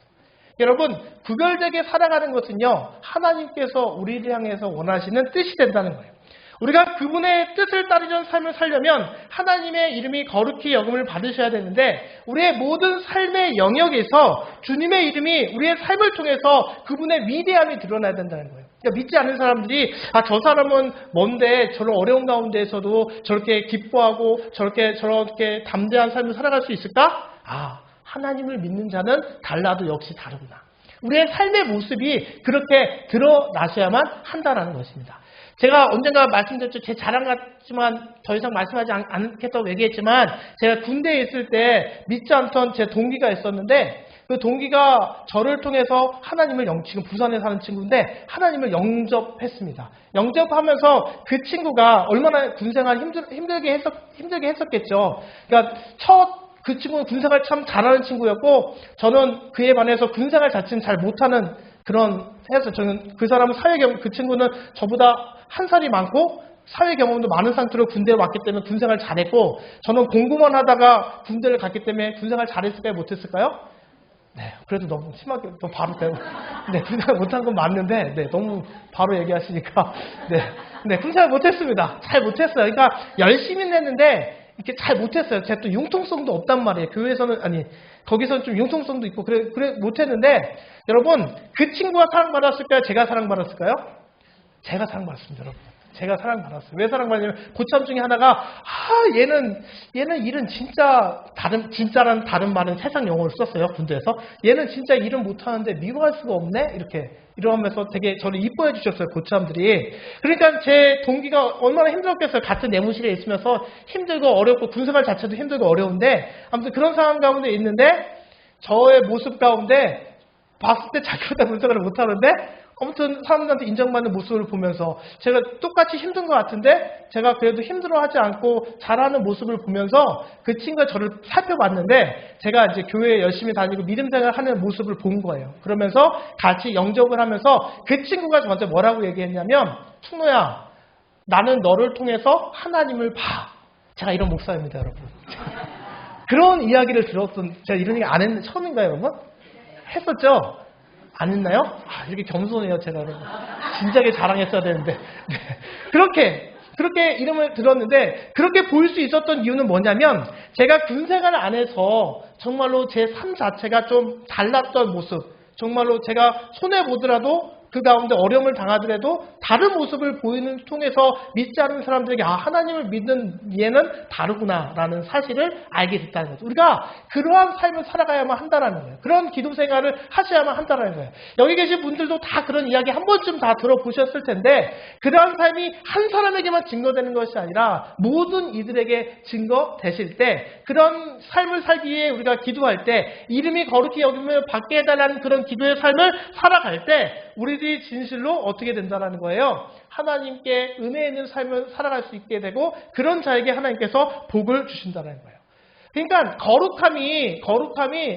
여러분, 구별되게 살아가는 것은요, 하나님께서 우리를 향해서 원하시는 뜻이 된다는 거예요. 우리가 그분의 뜻을 따르는 삶을 살려면 하나님의 이름이 거룩히 여김을 받으셔야 되는데, 우리의 모든 삶의 영역에서 주님의 이름이 우리의 삶을 통해서 그분의 위대함이 드러나야 된다는 거예요. 그러니까 믿지 않는 사람들이 저 사람은 뭔데 저런 어려운 가운데에서도 저렇게 기뻐하고 저렇게 담대한 삶을 살아갈 수 있을까? 하나님을 믿는 자는 달라도 역시 다르구나. 우리의 삶의 모습이 그렇게 드러나셔야만 한다는 것입니다. 제가 언젠가 말씀드렸죠. 제 자랑 같지만 더 이상 말씀하지 않겠다고 얘기했지만, 제가 군대에 있을 때 믿지 않던 제 동기가 있었는데, 그 동기가 저를 통해서 하나님을 지금 부산에 사는 친구인데 하나님을 영접했습니다. 영접하면서 그 친구가 얼마나 군생활 힘들게 했었겠죠. 그러니까 그 친구는 군생활 참 잘하는 친구였고, 저는 그에 반해서 군생활 자체는 잘 못하는 저는 그 사람은 그 친구는 저보다 한 살이 많고 사회 경험도 많은 상태로 군대에 왔기 때문에 군생활 잘했고, 저는 공부만 하다가 군대를 갔기 때문에 군생활 잘했을까요? 못했을까요? 네, 그래도 너무 심하게 또 바로 네, 군생활 못한 건 맞는데, 네, 너무 바로 얘기하시니까, 네, 군생활 못했습니다. 잘 못했어요. 그러니까 열심히 했는데 이렇게 잘 못했어요. 제가 또 융통성도 없단 말이에요. 교회에서는 거기서는 좀 융통성도 있고 그래 못했는데, 여러분, 그 친구가 사랑받았을까요? 제가 사랑받았을까요? 제가 사랑받았습니다, 여러분. 제가 사랑받았어요. 왜 사랑받냐면, 고참 중에 하나가, 얘는 일은 진짜라는 다른 말은 세상 용어를 썼어요, 군대에서. 얘는 진짜 일은 못하는데 미워할 수가 없네? 이러면서 되게 저를 이뻐해 주셨어요, 고참들이. 그러니까 제 동기가 얼마나 힘들었겠어요. 같은 내무실에 있으면서 힘들고 어렵고, 군생활 자체도 힘들고 어려운데, 아무튼 그런 상황 가운데 있는데, 저의 모습 가운데 봤을 때 자기보다 군생활을 못하는데, 아무튼 사람들한테 인정받는 모습을 보면서 제가 똑같이 힘든 것 같은데 제가 그래도 힘들어하지 않고 잘하는 모습을 보면서 그 친구가 저를 살펴봤는데, 제가 이제 교회에 열심히 다니고 믿음 생활하는 모습을 본 거예요. 그러면서 같이 영접을 하면서 그 친구가 저한테 뭐라고 얘기했냐면, 충노야, 나는 너를 통해서 하나님을 봐. 제가 이런 목사입니다, 여러분. 그런 이야기를 제가 이런 얘기 안 했는데 처음인가요, 여러분? 했었죠? 안 했나요? 이렇게 겸손해요, 제가. 여러분. 진작에 자랑했어야 되는데. 네. 그렇게 이름을 들었는데, 그렇게 보일 수 있었던 이유는 뭐냐면, 제가 군생활 안에서 정말로 제 삶 자체가 좀 달랐던 모습, 정말로 제가 손해보더라도 그 가운데 어려움을 당하더라도 다른 모습을 보이는 통해서 믿지 않는 사람들에게 하나님을 믿는 얘는 다르구나라는 사실을 알게 됐다는 거죠. 우리가 그러한 삶을 살아가야만 한다는 거예요. 그런 기도 생활을 하셔야만 한다는 거예요. 여기 계신 분들도 다 그런 이야기 한 번쯤 다 들어보셨을 텐데, 그러한 삶이 한 사람에게만 증거되는 것이 아니라 모든 이들에게 증거되실 때, 그런 삶을 살기 위해 우리가 기도할 때, 이름이 거룩히 여김을 받게 해달라는 그런 기도의 삶을 살아갈 때 우리들이 진실로 어떻게 된다는 거예요? 하나님께 은혜 있는 삶을 살아갈 수 있게 되고, 그런 자에게 하나님께서 복을 주신다는 거예요. 그러니까 거룩함이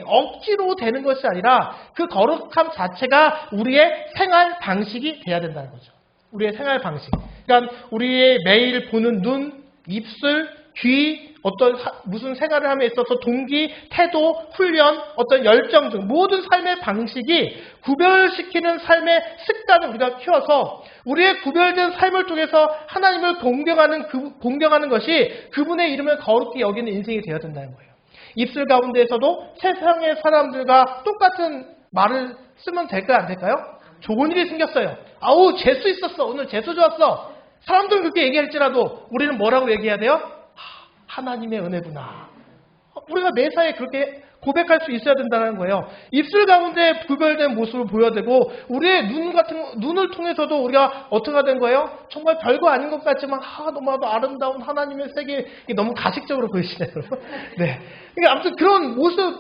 억지로 되는 것이 아니라 그 거룩함 자체가 우리의 생활 방식이 돼야 된다는 거죠. 우리의 생활 방식. 그러니까 우리의 매일 보는 눈, 입술, 귀, 무슨 생활을 함에 있어서 동기, 태도, 훈련, 어떤 열정 등 모든 삶의 방식이 구별시키는 삶의 습관을 우리가 키워서 우리의 구별된 삶을 통해서 하나님을 공경하는 것이 그분의 이름을 거룩히 여기는 인생이 되어야 된다는 거예요. 입술 가운데에서도 세상의 사람들과 똑같은 말을 쓰면 될까요? 안 될까요? 좋은 일이 생겼어요. 아우, 재수 있었어. 오늘 재수 좋았어. 사람들은 그렇게 얘기할지라도 우리는 뭐라고 얘기해야 돼요? 하나님의 은혜구나. 우리가 매사에 그렇게 고백할 수 있어야 된다는 거예요. 입술 가운데 구별된 모습을 보여야 되고 우리의 눈을 통해서도 우리가 어떻게 된 거예요? 정말 별거 아닌 것 같지만 너무나도 아름다운 하나님의 세계 너무 가식적으로 보이시네요. 네. 그러니까 아무튼 그런 모습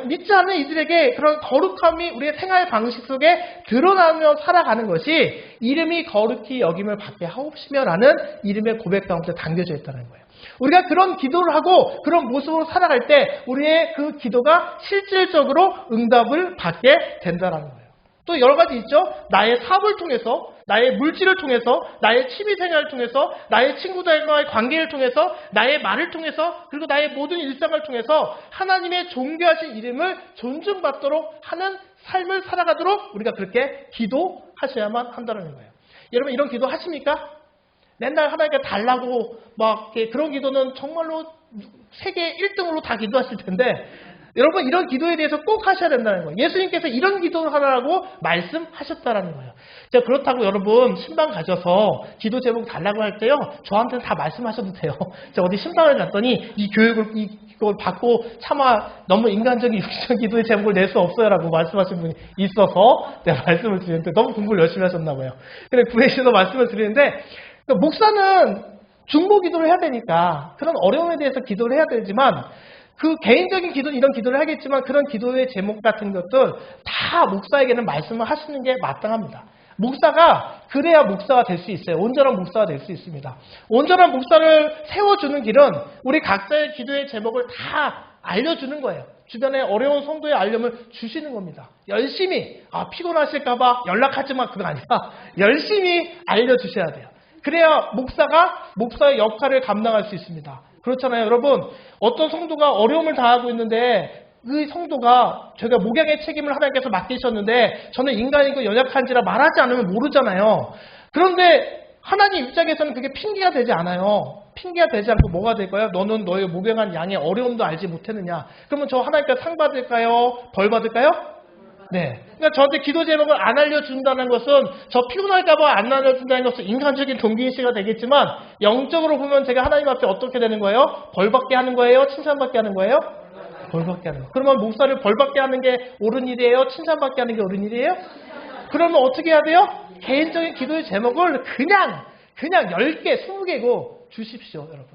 믿지 않는 이들에게 그런 거룩함이 우리의 생활 방식 속에 드러나며 살아가는 것이 이름이 거룩히 여김을 받게 하옵시며라는 이름의 고백 가운데 담겨져 있다는 거예요. 우리가 그런 기도를 하고 그런 모습으로 살아갈 때 우리의 그 기도가 실질적으로 응답을 받게 된다는 거예요. 또 여러 가지 있죠. 나의 사업을 통해서, 나의 물질을 통해서, 나의 취미생활을 통해서, 나의 친구들과의 관계를 통해서, 나의 말을 통해서, 그리고 나의 모든 일상을 통해서 하나님의 존귀하신 이름을 존중받도록 하는 삶을 살아가도록 우리가 그렇게 기도하셔야만 한다는 거예요. 여러분 이런 기도 하십니까? 맨날 하나님께 달라고 막 그런 기도는 정말로 세계 1등으로 다 기도하실 텐데 여러분 이런 기도에 대해서 꼭 하셔야 된다는 거예요. 예수님께서 이런 기도를 하라고 말씀하셨다는 거예요. 그렇다고 여러분 신방 가셔서 기도 제목 달라고 할 때요. 저한테는 다 말씀하셔도 돼요. 제가 어디 신방을 갔더니 이걸 받고 차마 너무 인간적인 육신적인 기도의 제목을 낼 수 없어요라고 말씀하신 분이 있어서 내가 말씀을 드리는데 너무 공부를 열심히 하셨나 봐요. 그래 구혜씨도 말씀을 드리는데 목사는 중보 기도를 해야 되니까 그런 어려움에 대해서 기도를 해야 되지만 그 개인적인 기도는 이런 기도를 하겠지만 그런 기도의 제목 같은 것들 다 목사에게는 말씀을 하시는 게 마땅합니다. 목사가 그래야 목사가 될 수 있어요. 온전한 목사가 될 수 있습니다. 온전한 목사를 세워주는 길은 우리 각자의 기도의 제목을 다 알려주는 거예요. 주변에 어려운 성도의 알림을 주시는 겁니다. 열심히 피곤하실까봐 연락하지 마 그거 아니라 열심히 알려주셔야 돼요. 그래야 목사가 목사의 역할을 감당할 수 있습니다. 그렇잖아요. 여러분 어떤 성도가 어려움을 당하고 있는데 그 성도가 제가 목양의 책임을 하나님께서 맡기셨는데 저는 인간이고 연약한지라 말하지 않으면 모르잖아요. 그런데 하나님 입장에서는 그게 핑계가 되지 않아요. 핑계가 되지 않고 뭐가 될까요? 너는 너의 목양한 양의 어려움도 알지 못했느냐. 그러면 저 하나님께 상 받을까요? 벌 받을까요? 네. 그러니까 저한테 기도 제목을 안 알려준다는 것은 저 피곤할까봐 안 알려준다는 것은 인간적인 동기인식가 되겠지만 영적으로 보면 제가 하나님 앞에 어떻게 되는 거예요? 벌받게 하는 거예요? 칭찬받게 하는 거예요? 벌받게 하는 거예요. 그러면 목사를 벌받게 하는 게 옳은 일이에요? 칭찬받게 하는 게 옳은 일이에요? 그러면 어떻게 해야 돼요? 개인적인 기도의 제목을 그냥 10개, 20개고 주십시오, 여러분.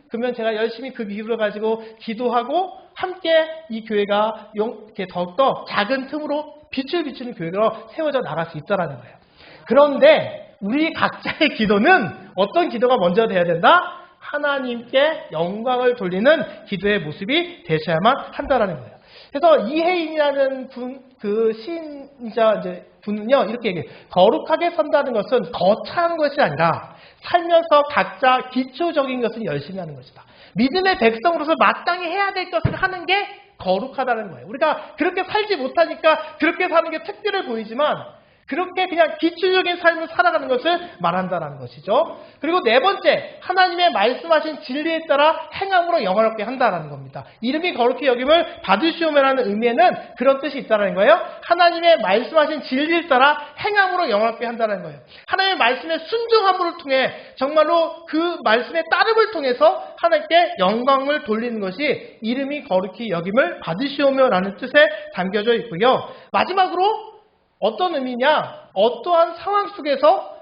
그러면 제가 열심히 그 기도를 가지고 기도하고 함께 이 교회가 이렇게 더욱더 작은 틈으로 빛을 비추는 교회가 세워져 나갈 수 있다는 거예요. 그런데 우리 각자의 기도는 어떤 기도가 먼저 돼야 된다? 하나님께 영광을 돌리는 기도의 모습이 되셔야만 한다는 거예요. 그래서 이혜인이라는 시인자 분은요 이렇게 얘기해요. 거룩하게 산다는 것은 거창한 것이 아니라 살면서 각자 기초적인 것을 열심히 하는 것이다. 믿음의 백성으로서 마땅히 해야 될 것을 하는 게 거룩하다는 거예요. 우리가 그렇게 살지 못하니까 그렇게 사는 게 특별해 보이지만 그렇게 그냥 기초적인 삶을 살아가는 것을 말한다는 것이죠. 그리고 네 번째, 하나님의 말씀하신 진리에 따라 행함으로 영화롭게 한다는 겁니다. 이름이 거룩히 여김을 받으시오며라는 의미에는 그런 뜻이 있다는 거예요. 하나님의 말씀하신 진리에 따라 행함으로 영화롭게 한다는 거예요. 하나님의 말씀의 순종함을 통해 정말로 그 말씀의 따름을 통해서 하나님께 영광을 돌리는 것이 이름이 거룩히 여김을 받으시오며라는 뜻에 담겨져 있고요. 마지막으로 어떤 의미냐? 어떠한 상황 속에서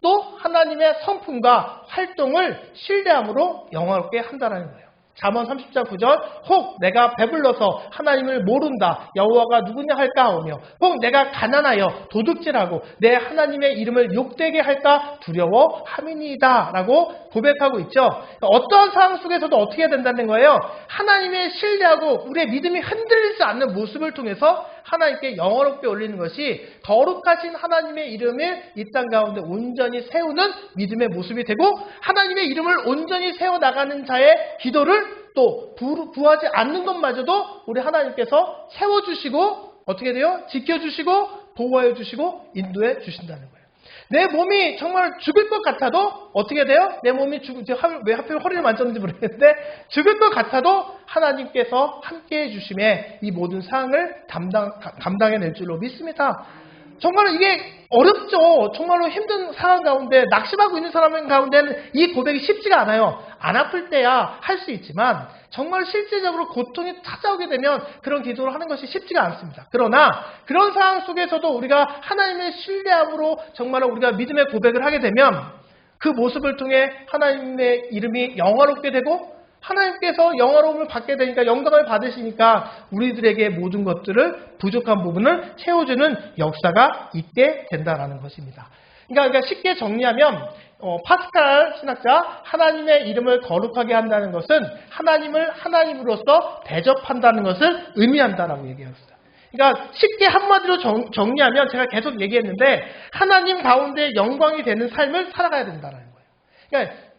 또 하나님의 성품과 활동을 신뢰함으로 영화롭게 한다는 거예요. 잠언 30장 9절 혹 내가 배불러서 하나님을 모른다 여호와가 누구냐 할까 하오며 혹 내가 가난하여 도둑질하고 내 하나님의 이름을 욕되게 할까 두려워함이니이다 라고 고백하고 있죠. 어떠한 상황 속에서도 어떻게 해야 된다는 거예요? 하나님의 신뢰하고 우리의 믿음이 흔들리지 않는 모습을 통해서 하나님께 영화롭게 올리는 것이 거룩하신 하나님의 이름을 이 땅 가운데 온전히 세우는 믿음의 모습이 되고 하나님의 이름을 온전히 세워나가는 자의 기도를 또 부하지 않는 것마저도 우리 하나님께서 세워주시고 어떻게 돼요? 지켜주시고 보호해 주시고 인도해 주신다는 거예요. 내 몸이 정말 죽을 것 같아도 어떻게 돼요? 내 몸이 왜 하필 허리를 만졌는지 모르겠는데 죽을 것 같아도 하나님께서 함께해 주심에 이 모든 상황을 감당해낼 줄로 믿습니다. 정말 이게 어렵죠. 정말로 힘든 상황 가운데 낙심하고 있는 사람 가운데는 이 고백이 쉽지가 않아요. 안 아플 때야 할 수 있지만 정말 실질적으로 고통이 찾아오게 되면 그런 기도를 하는 것이 쉽지가 않습니다. 그러나 그런 상황 속에서도 우리가 하나님의 신뢰함으로 정말로 우리가 믿음의 고백을 하게 되면 그 모습을 통해 하나님의 이름이 영화롭게 되고 하나님께서 영화로움을 받게 되니까 영광을 받으시니까 우리들에게 모든 것들을 부족한 부분을 채워주는 역사가 있게 된다는 것입니다. 그러니까 쉽게 정리하면 파스칼 신학자 하나님의 이름을 거룩하게 한다는 것은 하나님을 하나님으로서 대접한다는 것을 의미한다라고 얘기했어요. 그러니까 쉽게 한마디로 정리하면 제가 계속 얘기했는데 하나님 가운데 영광이 되는 삶을 살아가야 된다는 거예요. 그러니까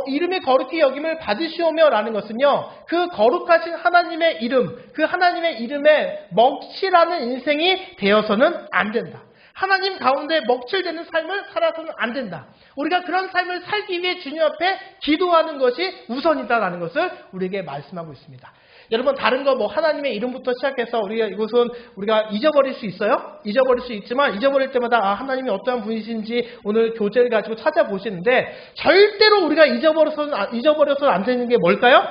이름이 거룩히 여김을 받으시오며라는 것은요, 그 거룩하신 하나님의 이름, 그 하나님의 이름에 먹칠하는 인생이 되어서는 안 된다. 하나님 가운데 먹칠되는 삶을 살아서는 안 된다. 우리가 그런 삶을 살기 위해 주님 앞에 기도하는 것이 우선이다라는 것을 우리에게 말씀하고 있습니다. 여러분 다른 거 하나님의 이름부터 시작해서 이것은 우리가 잊어버릴 수 있어요? 잊어버릴 수 있지만 잊어버릴 때마다 하나님이 어떠한 분이신지 오늘 교재를 가지고 찾아보시는데 절대로 우리가 잊어버려서는 안 되는 게 뭘까요?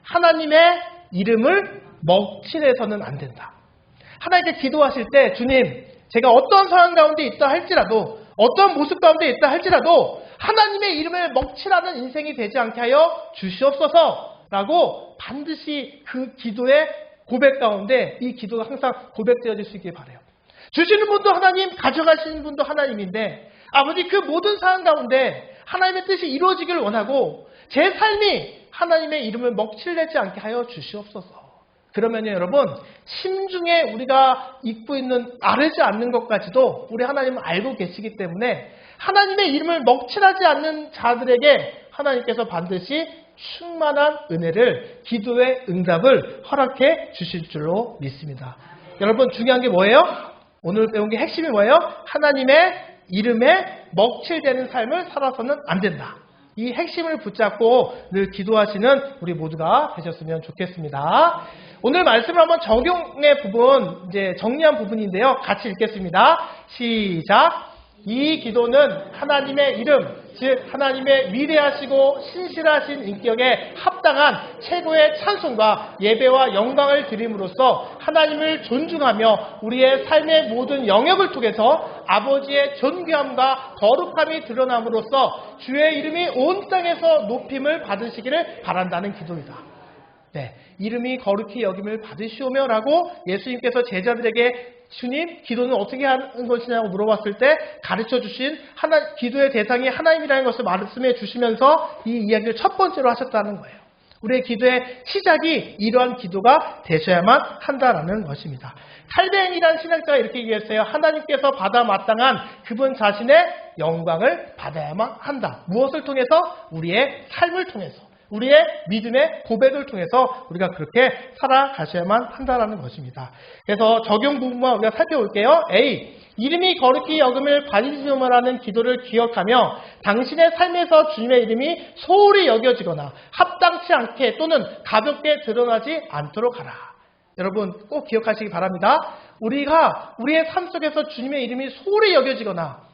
하나님의 이름을 먹칠해서는 안 된다. 하나님께 기도하실 때 주님 제가 어떤 상황 가운데 있다 할지라도 어떤 모습 가운데 있다 할지라도 하나님의 이름을 먹칠하는 인생이 되지 않게 하여 주시옵소서 라고 반드시 그 기도의 고백 가운데 이 기도가 항상 고백되어질 수 있길 바라요. 주시는 분도 하나님, 가져가시는 분도 하나님인데 아버지 그 모든 상황 가운데 하나님의 뜻이 이루어지길 원하고 제 삶이 하나님의 이름을 먹칠내지 않게 하여 주시옵소서. 그러면요 여러분 심중에 우리가 잊고 있는 아르지 않는 것까지도 우리 하나님은 알고 계시기 때문에 하나님의 이름을 먹칠하지 않는 자들에게 하나님께서 반드시 충만한 은혜를 기도의 응답을 허락해 주실 줄로 믿습니다. 여러분 중요한 게 뭐예요? 오늘 배운 게 핵심이 뭐예요? 하나님의 이름에 먹칠되는 삶을 살아서는 안 된다. 이 핵심을 붙잡고 늘 기도하시는 우리 모두가 되셨으면 좋겠습니다. 오늘 말씀을 한번 적용의 부분, 이제 정리한 부분인데요. 같이 읽겠습니다. 시작! 이 기도는 하나님의 이름, 즉 하나님의 위대하시고 신실하신 인격에 합당한 최고의 찬송과 예배와 영광을 드림으로써 하나님을 존중하며 우리의 삶의 모든 영역을 통해서 아버지의 존귀함과 거룩함이 드러남으로써 주의 이름이 온 땅에서 높임을 받으시기를 바란다는 기도이다. 네, 이름이 거룩히 여김을 받으시오며 라고 예수님께서 제자들에게 주님, 기도는 어떻게 하는 것이냐고 물어봤을 때 가르쳐 주신 기도의 대상이 하나님이라는 것을 말씀해 주시면서 이 이야기를 첫 번째로 하셨다는 거예요. 우리의 기도의 시작이 이러한 기도가 되셔야만 한다라는 것입니다. 칼뱅이라는 신학자가 이렇게 얘기했어요. 하나님께서 받아 마땅한 그분 자신의 영광을 받아야만 한다. 무엇을 통해서? 우리의 삶을 통해서. 우리의 믿음의 고백을 통해서 우리가 그렇게 살아가셔야만 한다는 것입니다. 그래서 적용 부분만 우리가 살펴볼게요. A. 이름이 거룩히 여김을 받으시오며라는 기도를 기억하며 당신의 삶에서 주님의 이름이 소홀히 여겨지거나 합당치 않게 또는 가볍게 드러나지 않도록 하라. 여러분 꼭 기억하시기 바랍니다. 우리가 우리의 삶 속에서 주님의 이름이 소홀히 여겨지거나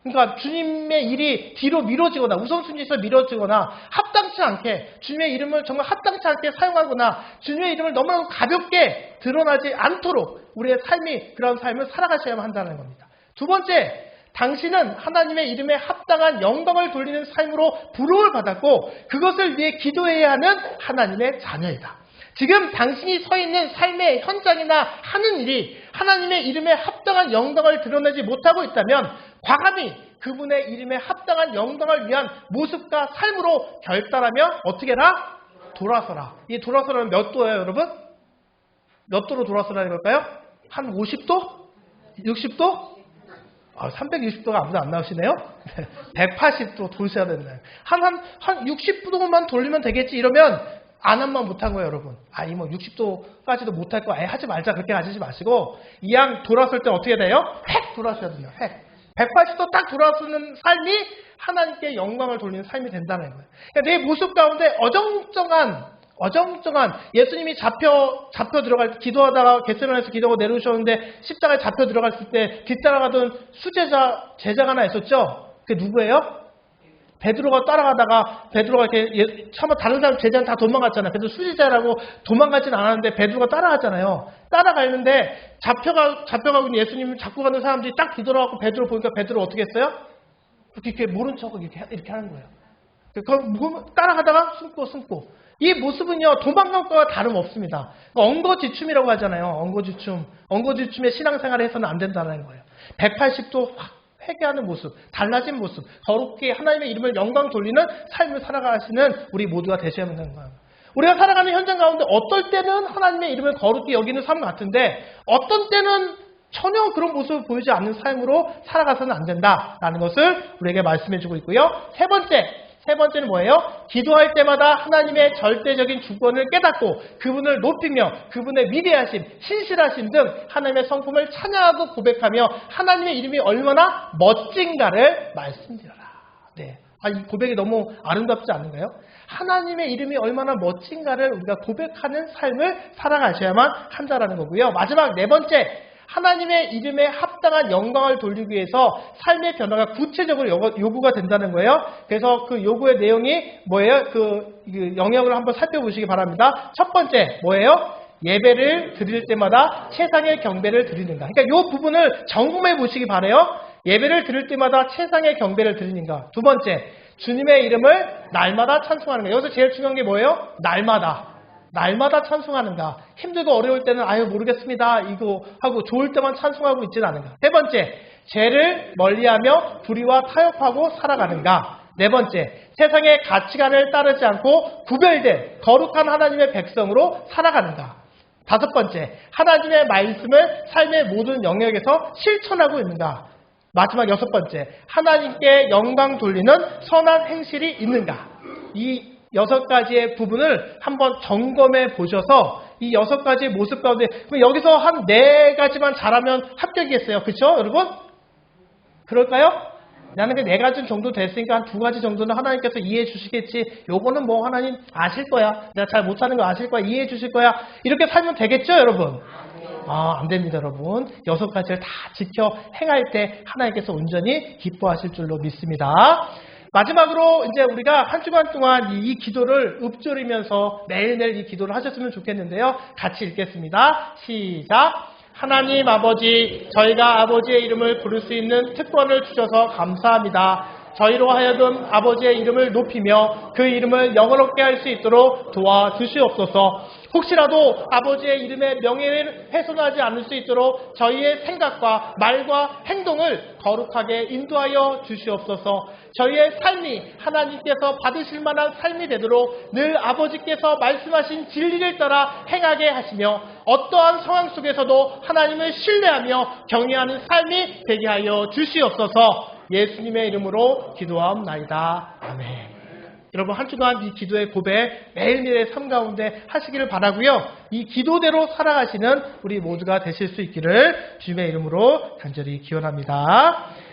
그러니까 주님의 일이 뒤로 미뤄지거나 우선순위에서 미뤄지거나 합당치 않게 주님의 이름을 정말 합당치 않게 사용하거나 주님의 이름을 너무 가볍게 드러나지 않도록 우리의 삶이 그런 삶을 살아가셔야만 한다는 겁니다. 두 번째, 당신은 하나님의 이름에 합당한 영광을 돌리는 삶으로 부름을 받았고 그것을 위해 기도해야 하는 하나님의 자녀이다. 지금 당신이 서 있는 삶의 현장이나 하는 일이 하나님의 이름에 합당한 영광을 드러내지 못하고 있다면 과감히 그분의 이름에 합당한 영광을 위한 모습과 삶으로 결단하며 어떻게 해라? 돌아서라. 이 돌아서라는 몇 도예요, 여러분? 몇 도로 돌아서라는 걸까요? 한 50도? 60도? 360도가 아무도 안 나오시네요? 180도 돌셔야 된다. 한 60도만 돌리면 되겠지. 이러면 안함만 못한 거예요, 여러분. 이 뭐 60도까지도 못할 거 아예 하지 말자 그렇게 가지지 마시고 이 양 돌았을 때 어떻게 돼요? 획 돌아서야 돼요. 획. 180도 딱 돌아서는 삶이 하나님께 영광을 돌리는 삶이 된다는 거예요. 그러니까 내 모습 가운데 어정쩡한 예수님이 잡혀 들어갈 때 기도하다가 겟세마네에서 기도하고 내려오셨는데 십자가에 잡혀 들어갔을 때 뒤따라가던 제자가 하나 있었죠? 그게 누구예요? 베드로가 따라가다가 베드로가 이렇게 처음 다른 사람 제자는 다 도망갔잖아요. 베드로 수제자라고 도망가진 않았는데 베드로가 따라가잖아요. 따라가는데 잡혀가고 있는 예수님을 잡고 가는 사람들이 딱 뒤돌아가고 베드로 보니까 베드로 어떻게 했어요? 이렇게 모른 척을 이렇게 하는 거예요. 따라가다가 숨고 이 모습은요 도망간 거와 다름없습니다. 엉거지춤이라고 하잖아요. 엉거지춤의 신앙생활을 해서는 안 된다는 거예요. 180도 확 회개하는 모습, 달라진 모습, 거룩히 하나님의 이름을 영광 돌리는 삶을 살아가시는 우리 모두가 되셔야 하는 거예요. 우리가 살아가는 현장 가운데 어떨 때는 하나님의 이름을 거룩히 여기는 삶 같은데 어떤 때는 전혀 그런 모습을 보이지 않는 삶으로 살아가서는 안 된다라는 것을 우리에게 말씀해주고 있고요. 세 번째는 뭐예요? 기도할 때마다 하나님의 절대적인 주권을 깨닫고 그분을 높이며 그분의 위대하심, 신실하심 등 하나님의 성품을 찬양하고 고백하며 하나님의 이름이 얼마나 멋진가를 말씀드려라. 네. 이 고백이 너무 아름답지 않은가요? 하나님의 이름이 얼마나 멋진가를 우리가 고백하는 삶을 살아가셔야만 한다라는 거고요. 마지막 네 번째. 하나님의 이름에 합당한 영광을 돌리기 위해서 삶의 변화가 구체적으로 요구가 된다는 거예요. 그래서 그 요구의 내용이 뭐예요? 그 영역을 한번 살펴보시기 바랍니다. 첫 번째 뭐예요? 예배를 드릴 때마다 최상의 경배를 드리는가. 그러니까 이 부분을 점검해 보시기 바라요. 예배를 드릴 때마다 최상의 경배를 드리는가. 두 번째, 주님의 이름을 날마다 찬송하는 거. 여기서 제일 중요한 게 뭐예요? 날마다 찬송하는가. 힘들고 어려울 때는 모르겠습니다 이거 하고 좋을 때만 찬송하고 있지는 않은가. 세 번째, 죄를 멀리하며 불의와 타협하고 살아가는가. 네 번째, 세상의 가치관을 따르지 않고 구별된 거룩한 하나님의 백성으로 살아가는가. 다섯 번째, 하나님의 말씀을 삶의 모든 영역에서 실천하고 있는가. 마지막 여섯 번째, 하나님께 영광 돌리는 선한 행실이 있는가. 이 6가지의 부분을 한번 점검해 보셔서 이 6가지의 모습 가운데 여기서 한 4가지만 잘하면 합격이겠어요. 그렇죠 여러분? 그럴까요? 나는 그 4가지 정도 됐으니까 한 2가지 정도는 하나님께서 이해해 주시겠지. 요거는 뭐 하나님 아실 거야. 내가 잘 못하는 거 아실 거야. 이해해 주실 거야. 이렇게 살면 되겠죠 여러분? 안 됩니다 여러분. 6가지를 다 지켜 행할 때 하나님께서 온전히 기뻐하실 줄로 믿습니다. 마지막으로 이제 우리가 한 주간 동안 이 기도를 읊조리면서 매일매일 이 기도를 하셨으면 좋겠는데요. 같이 읽겠습니다. 시작. 하나님 아버지, 저희가 아버지의 이름을 부를 수 있는 특권을 주셔서 감사합니다. 저희로 하여금 아버지의 이름을 높이며 그 이름을 영어롭게 할 수 있도록 도와주시옵소서. 혹시라도 아버지의 이름의 명예를 훼손하지 않을 수 있도록 저희의 생각과 말과 행동을 거룩하게 인도하여 주시옵소서. 저희의 삶이 하나님께서 받으실 만한 삶이 되도록 늘 아버지께서 말씀하신 진리를 따라 행하게 하시며 어떠한 상황 속에서도 하나님을 신뢰하며 경외하는 삶이 되게 하여 주시옵소서. 예수님의 이름으로 기도하옵나이다. 아멘. 여러분 한 주간 이 기도의 고백 매일매일의 삶 가운데 하시기를 바라고요. 이 기도대로 살아가시는 우리 모두가 되실 수 있기를 주님의 이름으로 간절히 기원합니다.